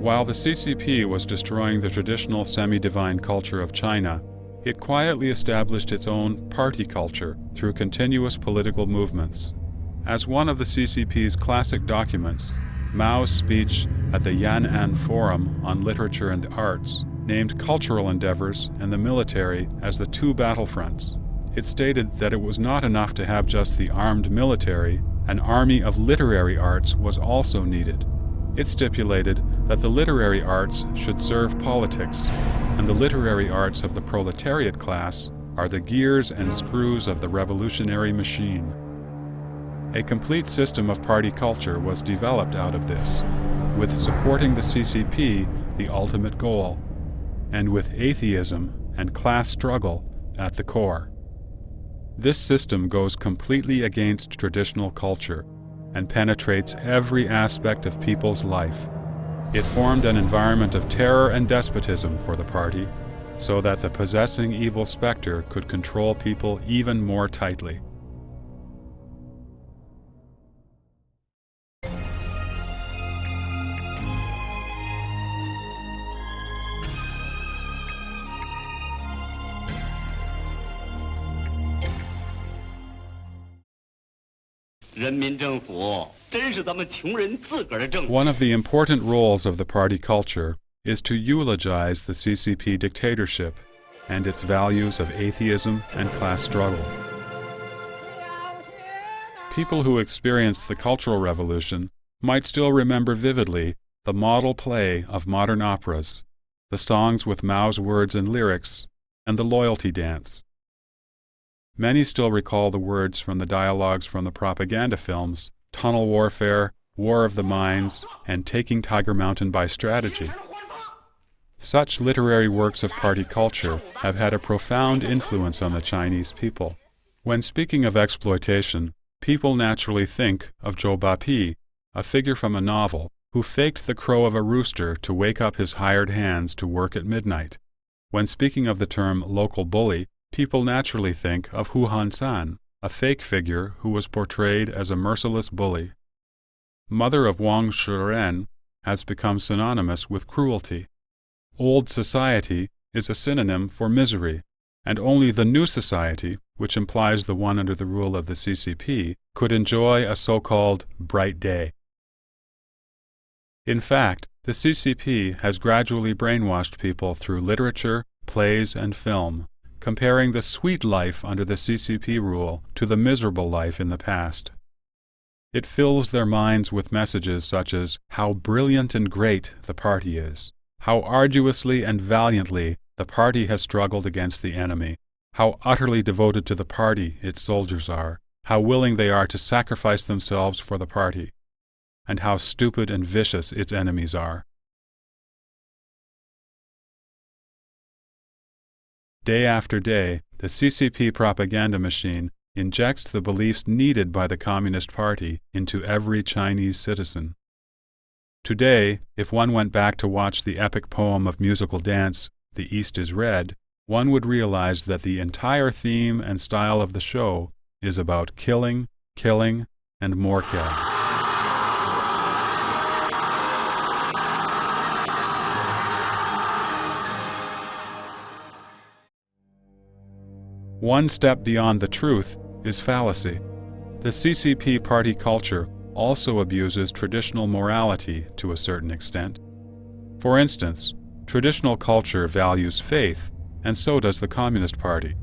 Speaker 1: While the CCP was destroying the traditional semi-divine culture of China, it quietly established its own party culture through continuous political movements. As one of the CCP's classic documents, Mao's speech at the Yan'an Forum on Literature and the Arts named cultural endeavors and the military as the two battlefronts. It stated that it was not enough to have just the armed military, an army of literary arts was also needed. It stipulated that the literary arts should serve politics, and the literary arts of the proletariat class are the gears and screws of the revolutionary machine. A complete system of party culture was developed out of this, with supporting the CCP the ultimate goal, and with atheism and class struggle at the core. This system goes completely against traditional culture and penetrates every aspect of people's life. It formed an environment of terror and despotism for the party, so that the possessing evil specter could control people even more tightly. One of the important roles of the party culture is to eulogize the CCP dictatorship and its values of atheism and class struggle. People who experienced the Cultural Revolution might still remember vividly the model play of modern operas, the songs with Mao's words and lyrics, and the loyalty dance. Many still recall the words from the dialogues from the propaganda films Tunnel Warfare, War of the Mines, and Taking Tiger Mountain by Strategy. Such literary works of party culture have had a profound influence on the Chinese people. When speaking of exploitation, people naturally think of Zhou Bapi, a figure from a novel, who faked the crow of a rooster to wake up his hired hands to work at midnight. When speaking of the term local bully, people naturally think of Hu Han-san, a fake figure who was portrayed as a merciless bully. Mother of Wang Shiren has become synonymous with cruelty. Old society is a synonym for misery, and only the new society, which implies the one under the rule of the CCP, could enjoy a so-called bright day. In fact, the CCP has gradually brainwashed people through literature, plays, and film, comparing the sweet life under the CCP rule to the miserable life in the past. It fills their minds with messages such as how brilliant and great the party is, how arduously and valiantly the party has struggled against the enemy, how utterly devoted to the party its soldiers are, how willing they are to sacrifice themselves for the party, and how stupid and vicious its enemies are. Day after day, the CCP propaganda machine injects the beliefs needed by the Communist Party into every Chinese citizen. Today, if one went back to watch the epic poem of musical dance, The East is Red, one would realize that the entire theme and style of the show is about killing, killing, and more killing. One step beyond the truth is fallacy. The CCP party culture also abuses traditional morality to a certain extent. For instance, traditional culture values faith, and so does the Communist Party.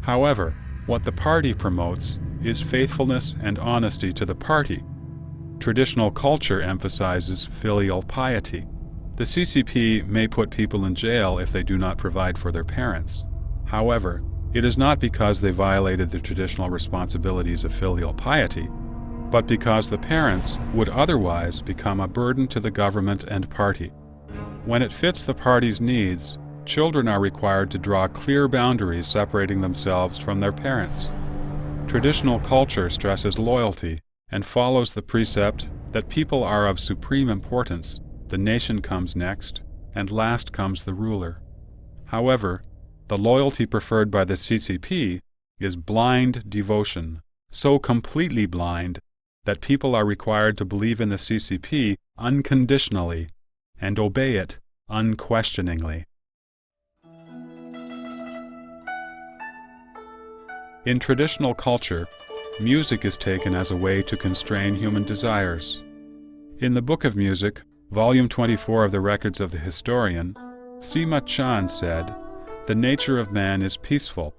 Speaker 1: However, what the party promotes is faithfulness and honesty to the party. Traditional culture emphasizes filial piety. The CCP may put people in jail if they do not provide for their parents. However, it is not because they violated the traditional responsibilities of filial piety, but because the parents would otherwise become a burden to the government and party. When it fits the party's needs, children are required to draw clear boundaries separating themselves from their parents. Traditional culture stresses loyalty and follows the precept that people are of supreme importance, the nation comes next, and last comes the ruler. However, the loyalty preferred by the CCP is blind devotion, so completely blind that people are required to believe in the CCP unconditionally and obey it unquestioningly. In traditional culture, music is taken as a way to constrain human desires. In the Book of Music, Volume 24 of the Records of the Historian, Sima Chan said, "The nature of man is peaceful.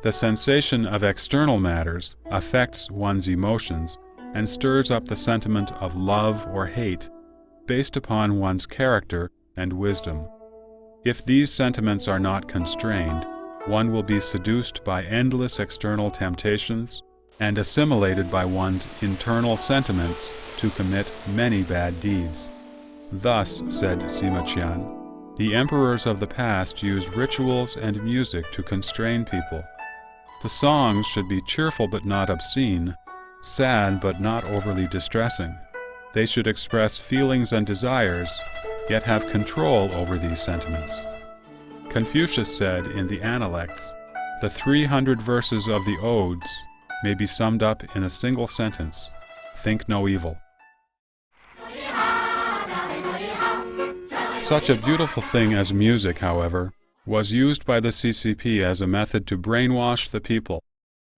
Speaker 1: The sensation of external matters affects one's emotions and stirs up the sentiment of love or hate based upon one's character and wisdom. If these sentiments are not constrained, one will be seduced by endless external temptations and assimilated by one's internal sentiments to commit many bad deeds." Thus, said Sima Qian, the emperors of the past used rituals and music to constrain people. The songs should be cheerful but not obscene, sad but not overly distressing. They should express feelings and desires, yet have control over these sentiments. Confucius said in the Analects, "The 300 verses of the Odes may be summed up in a single sentence: think no evil." Such a beautiful thing as music, however, was used by the CCP as a method to brainwash the people.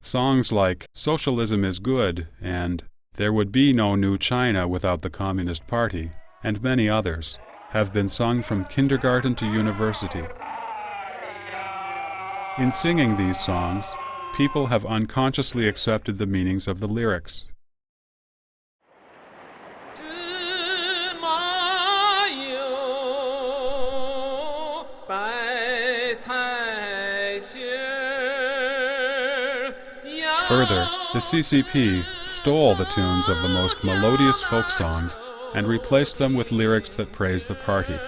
Speaker 1: Songs like "Socialism is Good" and "There Would Be No New China Without the Communist Party," and many others, have been sung from kindergarten to university. In singing these songs, people have unconsciously accepted the meanings of the lyrics. Further, the CCP stole the tunes of the most melodious folk songs and replaced them with lyrics that praise the party.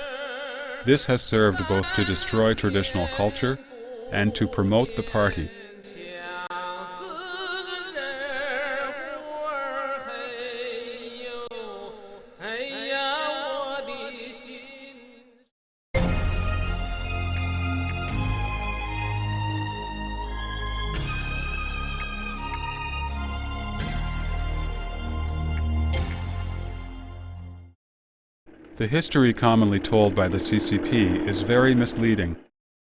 Speaker 1: This has served both to destroy traditional culture and to promote the party. The history commonly told by the CCP is very misleading.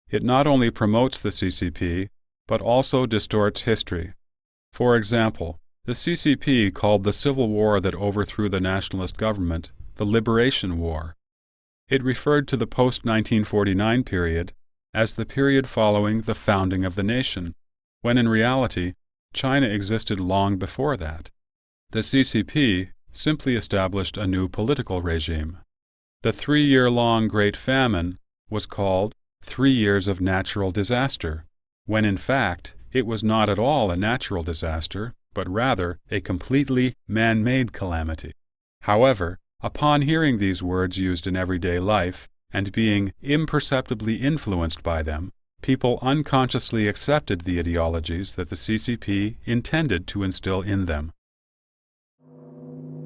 Speaker 1: It not only promotes the CCP, but also distorts history. For example, the CCP called the civil war that overthrew the nationalist government the Liberation War. It referred to the post-1949 period as the period following the founding of the nation, when in reality, China existed long before that. The CCP simply established a new political regime. The 3-year-long Great Famine was called 3 years of natural disaster, when in fact it was not at all a natural disaster, but rather a completely man-made calamity. However, upon hearing these words used in everyday life and being imperceptibly influenced by them, people unconsciously accepted the ideologies that the CCP intended to instill in them.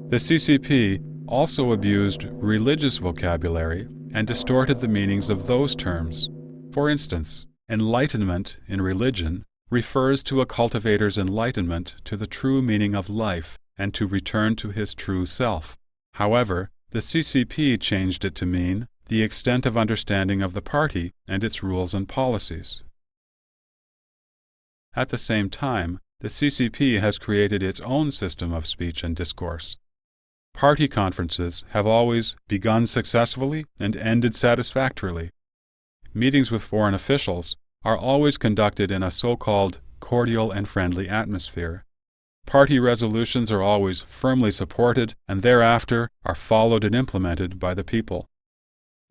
Speaker 1: The CCP also abused religious vocabulary and distorted the meanings of those terms. For instance, enlightenment in religion refers to a cultivator's enlightenment to the true meaning of life and to return to his true self. However, the CCP changed it to mean the extent of understanding of the party and its rules and policies. At the same time, the CCP has created its own system of speech and discourse. Party conferences have always begun successfully and ended satisfactorily. Meetings with foreign officials are always conducted in a so-called cordial and friendly atmosphere. Party resolutions are always firmly supported and thereafter are followed and implemented by the people.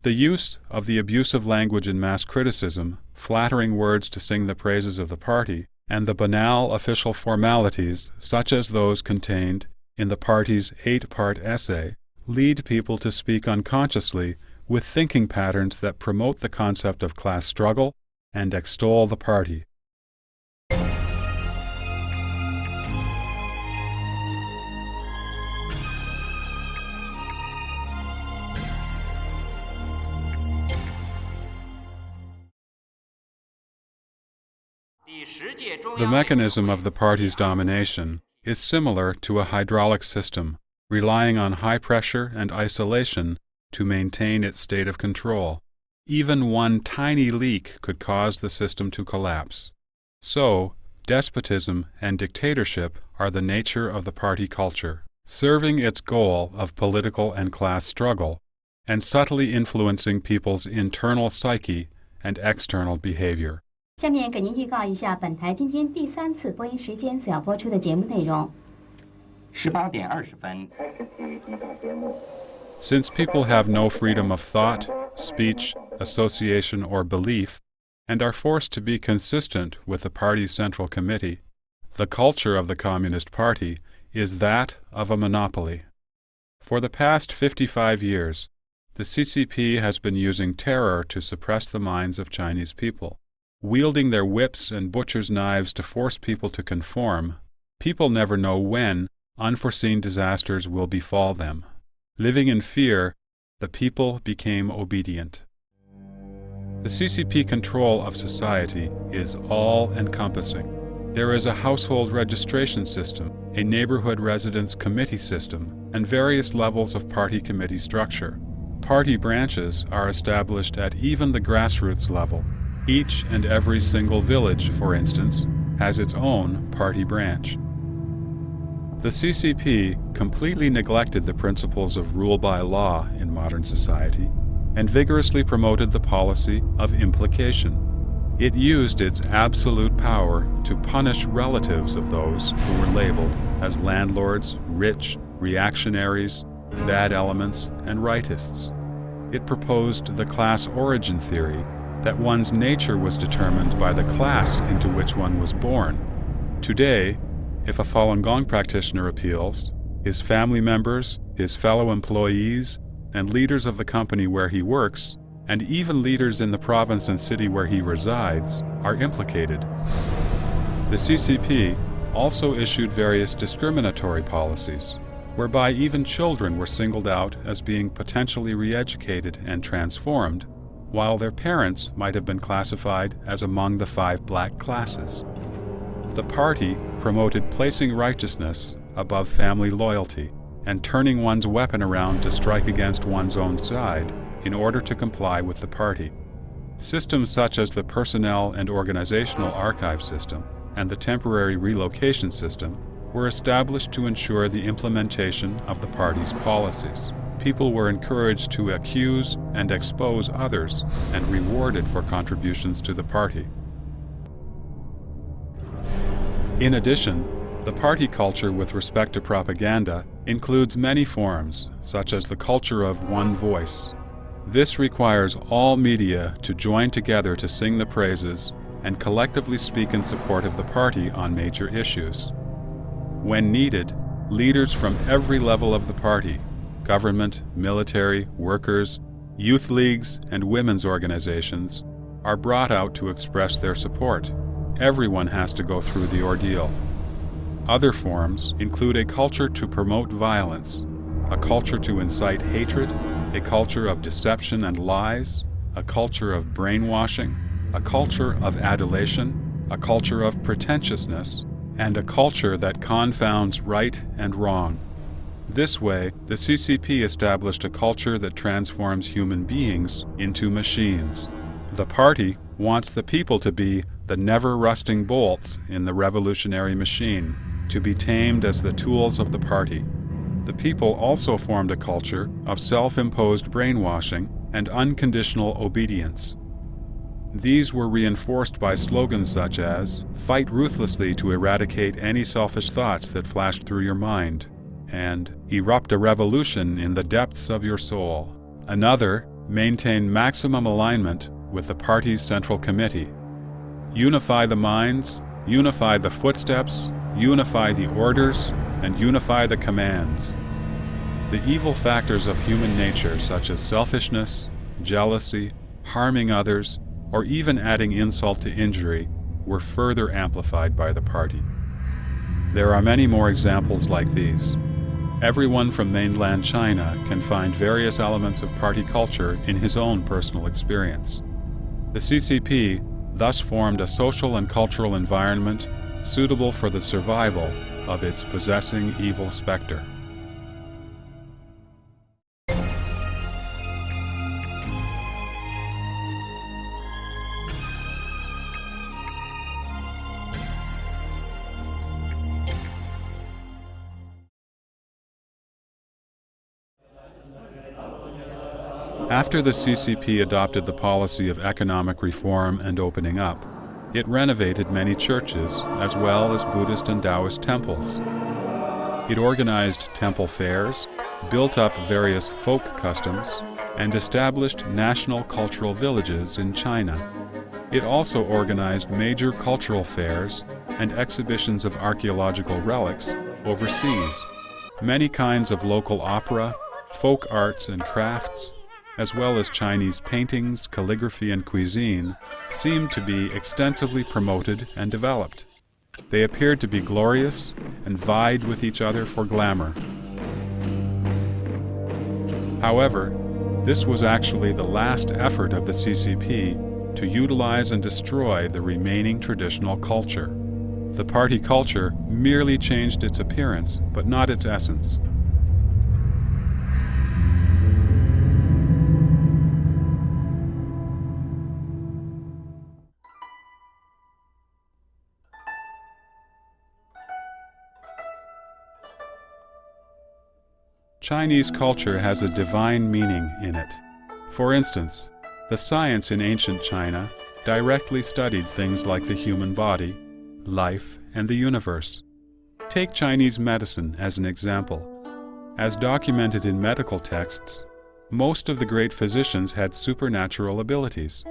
Speaker 1: The use of the abusive language in mass criticism, flattering words to sing the praises of the party, and the banal official formalities such as those contained in the party's 8-part essay lead people to speak unconsciously with thinking patterns that promote the concept of class struggle and extol the party. The mechanism of the party's domination is similar to a hydraulic system, relying on high pressure and isolation to maintain its state of control. Even one tiny leak could cause the system to collapse. So, despotism and dictatorship are the nature of the party culture, serving its goal of political and class struggle, and subtly influencing people's internal psyche and external behavior.
Speaker 3: 下面给您预告一下本台今天第3次播音时间所要播出的节目内容。
Speaker 2: 18点20分。
Speaker 1: Since people have no freedom of thought, speech, association, or belief, and are forced to be consistent with the party's central committee, the culture of the Communist Party is that of a monopoly. For the past 55 years, the CCP has been using terror to suppress the minds of Chinese people. Wielding their whips and butcher's knives to force people to conform, people never know when unforeseen disasters will befall them. Living in fear, the people became obedient. The CCP control of society is all-encompassing. There is a household registration system, a neighborhood residence committee system, and various levels of party committee structure. Party branches are established at even the grassroots level. Each and every single village, for instance, has its own party branch. The CCP completely neglected the principles of rule by law in modern society and vigorously promoted the policy of implication. It used its absolute power to punish relatives of those who were labeled as landlords, rich, reactionaries, bad elements, and rightists. It proposed the class origin theory that one's nature was determined by the class into which one was born. Today, if a Falun Gong practitioner appeals, his family members, his fellow employees, and leaders of the company where he works, and even leaders in the province and city where he resides, are implicated. The CCP also issued various discriminatory policies, whereby even children were singled out as being potentially re-educated and transformed, while their parents might have been classified as among the 5 black classes. The party promoted placing righteousness above family loyalty and turning one's weapon around to strike against one's own side in order to comply with the party. Systems such as the personnel and organizational archive system and the temporary relocation system were established to ensure the implementation of the party's policies. people were encouraged to accuse and expose others and rewarded for contributions to the party. In addition, the party culture with respect to propaganda includes many forms, such as the culture of one voice. This requires all media to join together to sing the praises and collectively speak in support of the party on major issues. When needed, leaders from every level of the party, government, military, workers, youth leagues, and women's organizations, are brought out to express their support. Everyone has to go through the ordeal. Other forms include a culture to promote violence, a culture to incite hatred, a culture of deception and lies, a culture of brainwashing, a culture of adulation, a culture of pretentiousness, and a culture that confounds right and wrong. This way, the CCP established a culture that transforms human beings into machines. The party wants the people to be the never-rusting bolts in the revolutionary machine, to be tamed as the tools of the party. The people also formed a culture of self-imposed brainwashing and unconditional obedience. These were reinforced by slogans such as, "Fight ruthlessly to eradicate any selfish thoughts that flash through your mind," and "Erupt a revolution in the depths of your soul." Another, "Maintain maximum alignment with the party's central committee. Unify the minds, unify the footsteps, unify the orders, and unify the commands." The evil factors of human nature, such as selfishness, jealousy, harming others, or even adding insult to injury, were further amplified by the party. There are many more examples like these. Everyone from mainland China can find various elements of party culture in his own personal experience. The CCP thus formed a social and cultural environment suitable for the survival of its possessing evil specter. After the CCP adopted the policy of economic reform and opening up, it renovated many churches as well as Buddhist and Taoist temples. It organized temple fairs, built up various folk customs, and established national cultural villages in China. It also organized major cultural fairs and exhibitions of archaeological relics overseas. Many kinds of local opera, folk arts and crafts, as well as Chinese paintings, calligraphy, and cuisine, seemed to be extensively promoted and developed. They appeared to be glorious and vied with each other for glamour. However, this was actually the last effort of the CCP to utilize and destroy the remaining traditional culture. The party culture merely changed its appearance, but not its essence. Chinese culture has a divine meaning in it. For instance, the science in ancient China directly studied things like the human body, life, and the universe. Take Chinese medicine as an example. As documented in medical texts, most of the great physicians had supernatural abilities.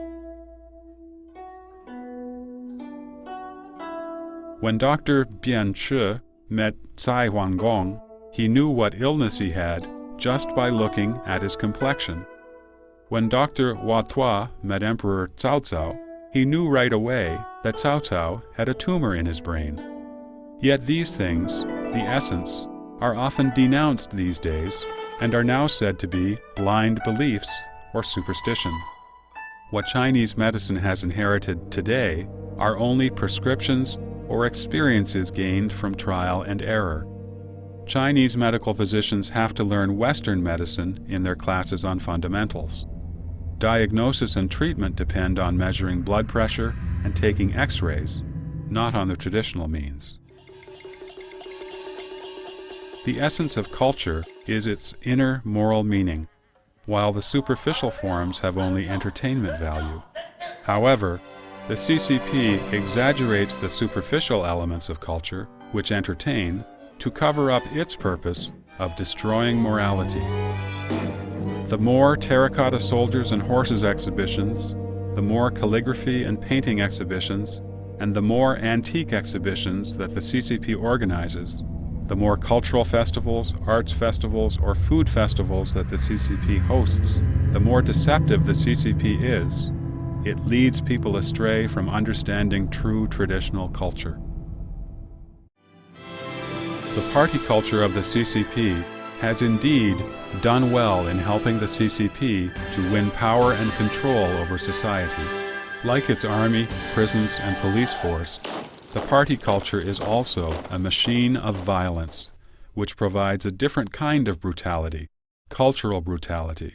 Speaker 1: When Dr. Bian Che met Cai Huanggong, he knew what illness he had just by looking at his complexion. When Dr. Hua Tuo met Emperor Cao Cao, he knew right away that Cao Cao had a tumor in his brain. Yet these things, the essence, are often denounced these days and are now said to be blind beliefs or superstition. What Chinese medicine has inherited today are only prescriptions or experiences gained from trial and error. Chinese medical physicians have to learn Western medicine in their classes on fundamentals. Diagnosis and treatment depend on measuring blood pressure and taking X-rays, not on the traditional means. The essence of culture is its inner moral meaning, while the superficial forms have only entertainment value. However, the CCP exaggerates the superficial elements of culture, which entertain, to cover up its purpose of destroying morality. The more terracotta soldiers and horses exhibitions, the more calligraphy and painting exhibitions, and the more antique exhibitions that the CCP organizes, the more cultural festivals, arts festivals, or food festivals that the CCP hosts, the more deceptive the CCP is. It leads people astray from understanding true traditional culture. The party culture of the CCP has indeed done well in helping the CCP to win power and control over society. Like its army, prisons, and police force, the party culture is also a machine of violence, which provides a different kind of brutality, cultural brutality.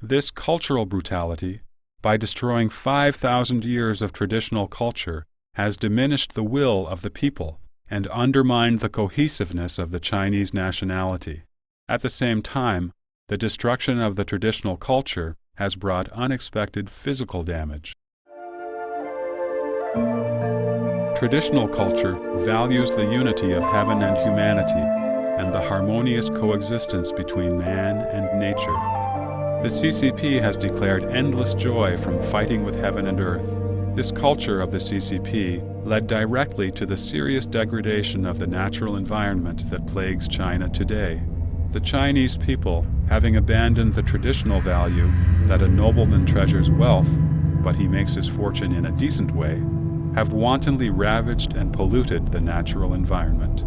Speaker 1: This cultural brutality, by destroying 5,000 years of traditional culture, has diminished the will of the people and undermined the cohesiveness of the Chinese nationality. At the same time, the destruction of the traditional culture has brought unexpected physical damage. Traditional culture values the unity of heaven and humanity and the harmonious coexistence between man and nature. The CCP has declared endless joy from fighting with heaven and earth. This culture of the CCP led directly to the serious degradation of the natural environment that plagues China today. The Chinese people, having abandoned the traditional value that a nobleman treasures wealth, but he makes his fortune in a decent way, have wantonly ravaged and polluted the natural environment.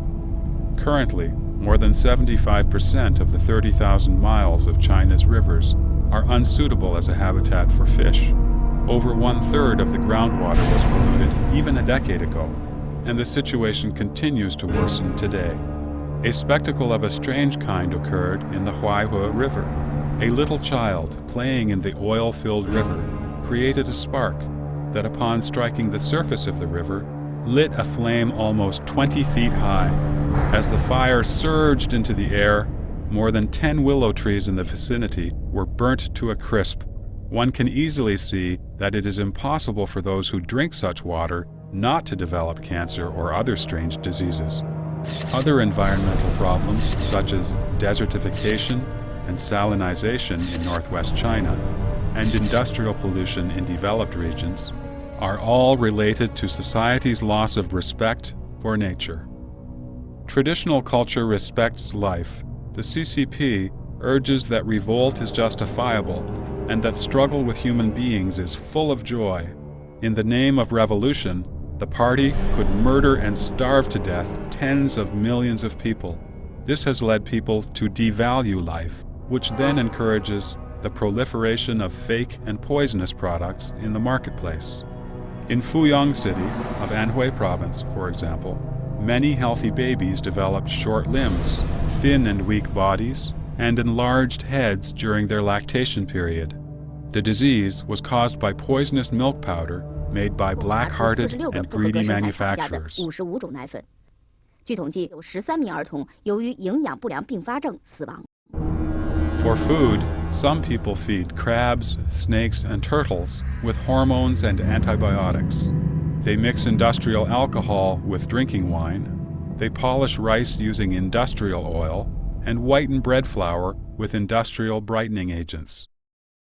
Speaker 1: Currently, more than 75% of the 30,000 miles of China's rivers are unsuitable as a habitat for fish. Over 1/3 of the groundwater was polluted even a decade ago, and the situation continues to worsen today. A spectacle of a strange kind occurred in the Huaihue River. A little child playing in the oil-filled river created a spark that, upon striking the surface of the river, lit a flame almost 20 feet high. As the fire surged into the air, more than 10 willow trees in the vicinity were burnt to a crisp. One can easily see that it is impossible for those who drink such water not to develop cancer or other strange diseases. Other environmental problems, such as desertification and salinization in northwest China, and industrial pollution in developed regions, are all related to society's loss of respect for nature. Traditional culture respects life. The CCP urges that revolt is justifiable and that struggle with human beings is full of joy. In the name of revolution, the party could murder and starve to death tens of millions of people. This has led people to devalue life, which then encourages the proliferation of fake and poisonous products in the marketplace. In Fuyang City of Anhui Province, for example, many healthy babies developed short limbs, thin and weak bodies, and enlarged heads during their lactation period. The disease was caused by poisonous milk powder made by black-hearted and greedy manufacturers.
Speaker 4: 55种奶粉，据统计，有13名儿童由于营养不良并发症死亡。
Speaker 1: For food, some people feed crabs, snakes, and turtles with hormones and antibiotics. They mix industrial alcohol with drinking wine. They polish rice using industrial oil and whiten bread flour with industrial brightening agents.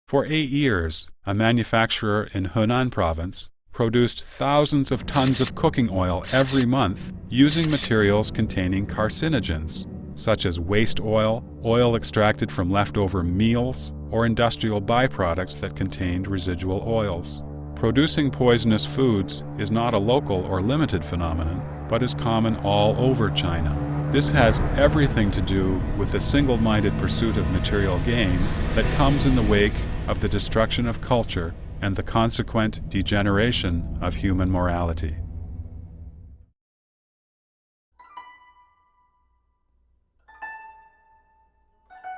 Speaker 1: For 8 years, a manufacturer in Henan Province produced thousands of tons of cooking oil every month using materials containing carcinogens, such as waste oil, oil extracted from leftover meals, or industrial byproducts that contained residual oils. Producing poisonous foods is not a local or limited phenomenon, but is common all over China. This has everything to do with the single-minded pursuit of material gain that comes in the wake of the destruction of culture and the consequent degeneration of human morality.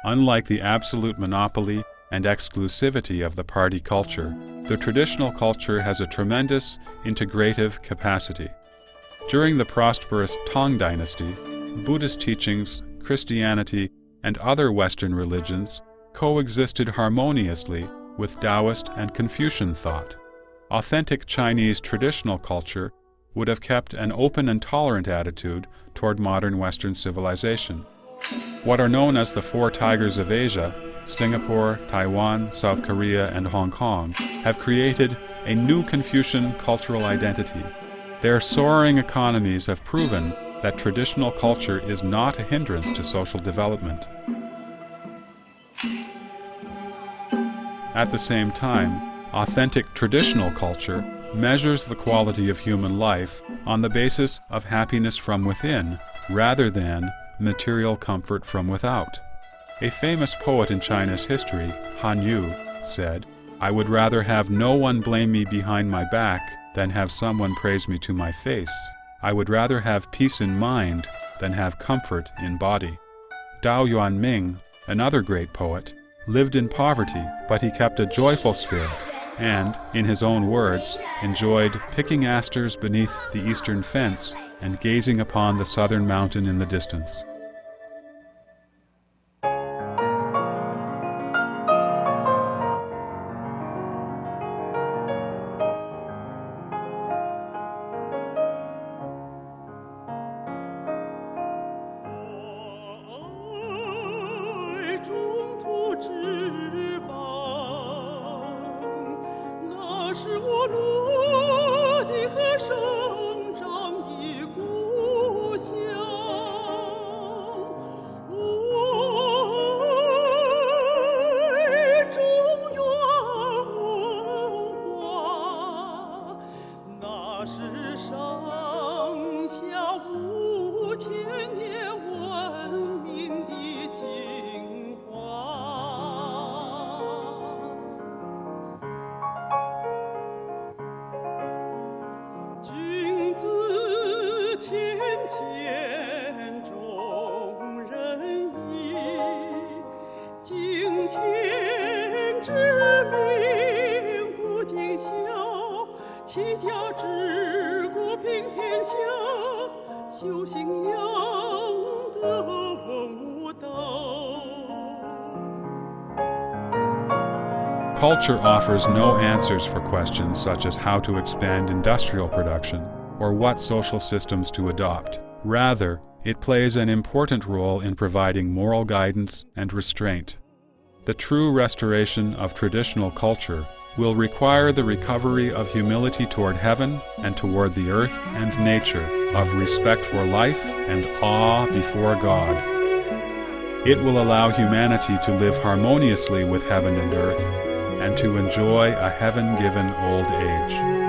Speaker 1: Unlike the absolute monopoly and exclusivity of the party culture, the traditional culture has a tremendous integrative capacity. During the prosperous Tang Dynasty, Buddhist teachings, Christianity, and other Western religions coexisted harmoniously with Taoist and Confucian thought. Authentic Chinese traditional culture would have kept an open and tolerant attitude toward modern Western civilization. What are known as the Four Tigers of Asia, Singapore, Taiwan, South Korea, and Hong Kong, have created a new Confucian cultural identity. Their soaring economies have proven that traditional culture is not a hindrance to social development. At the same time, authentic traditional culture measures the quality of human life on the basis of happiness from within rather than material comfort from without. A famous poet in China's history, Han Yu, said, "I would rather have no one blame me behind my back than have someone praise me to my face. I would rather have peace in mind than have comfort in body." Dao Yuanming, another great poet, lived in poverty, but he kept a joyful spirit and, in his own words, enjoyed picking asters beneath the eastern fence and gazing upon the southern mountain in the distance. Culture offers no answers for questions such as how to expand industrial production or what social systems to adopt. Rather, it plays an important role in providing moral guidance and restraint. The true restoration of traditional culture will require the recovery of humility toward heaven and toward the earth and nature, of respect for life and awe before God. It will allow humanity to live harmoniously with heaven and earth, and to enjoy a heaven-given old age.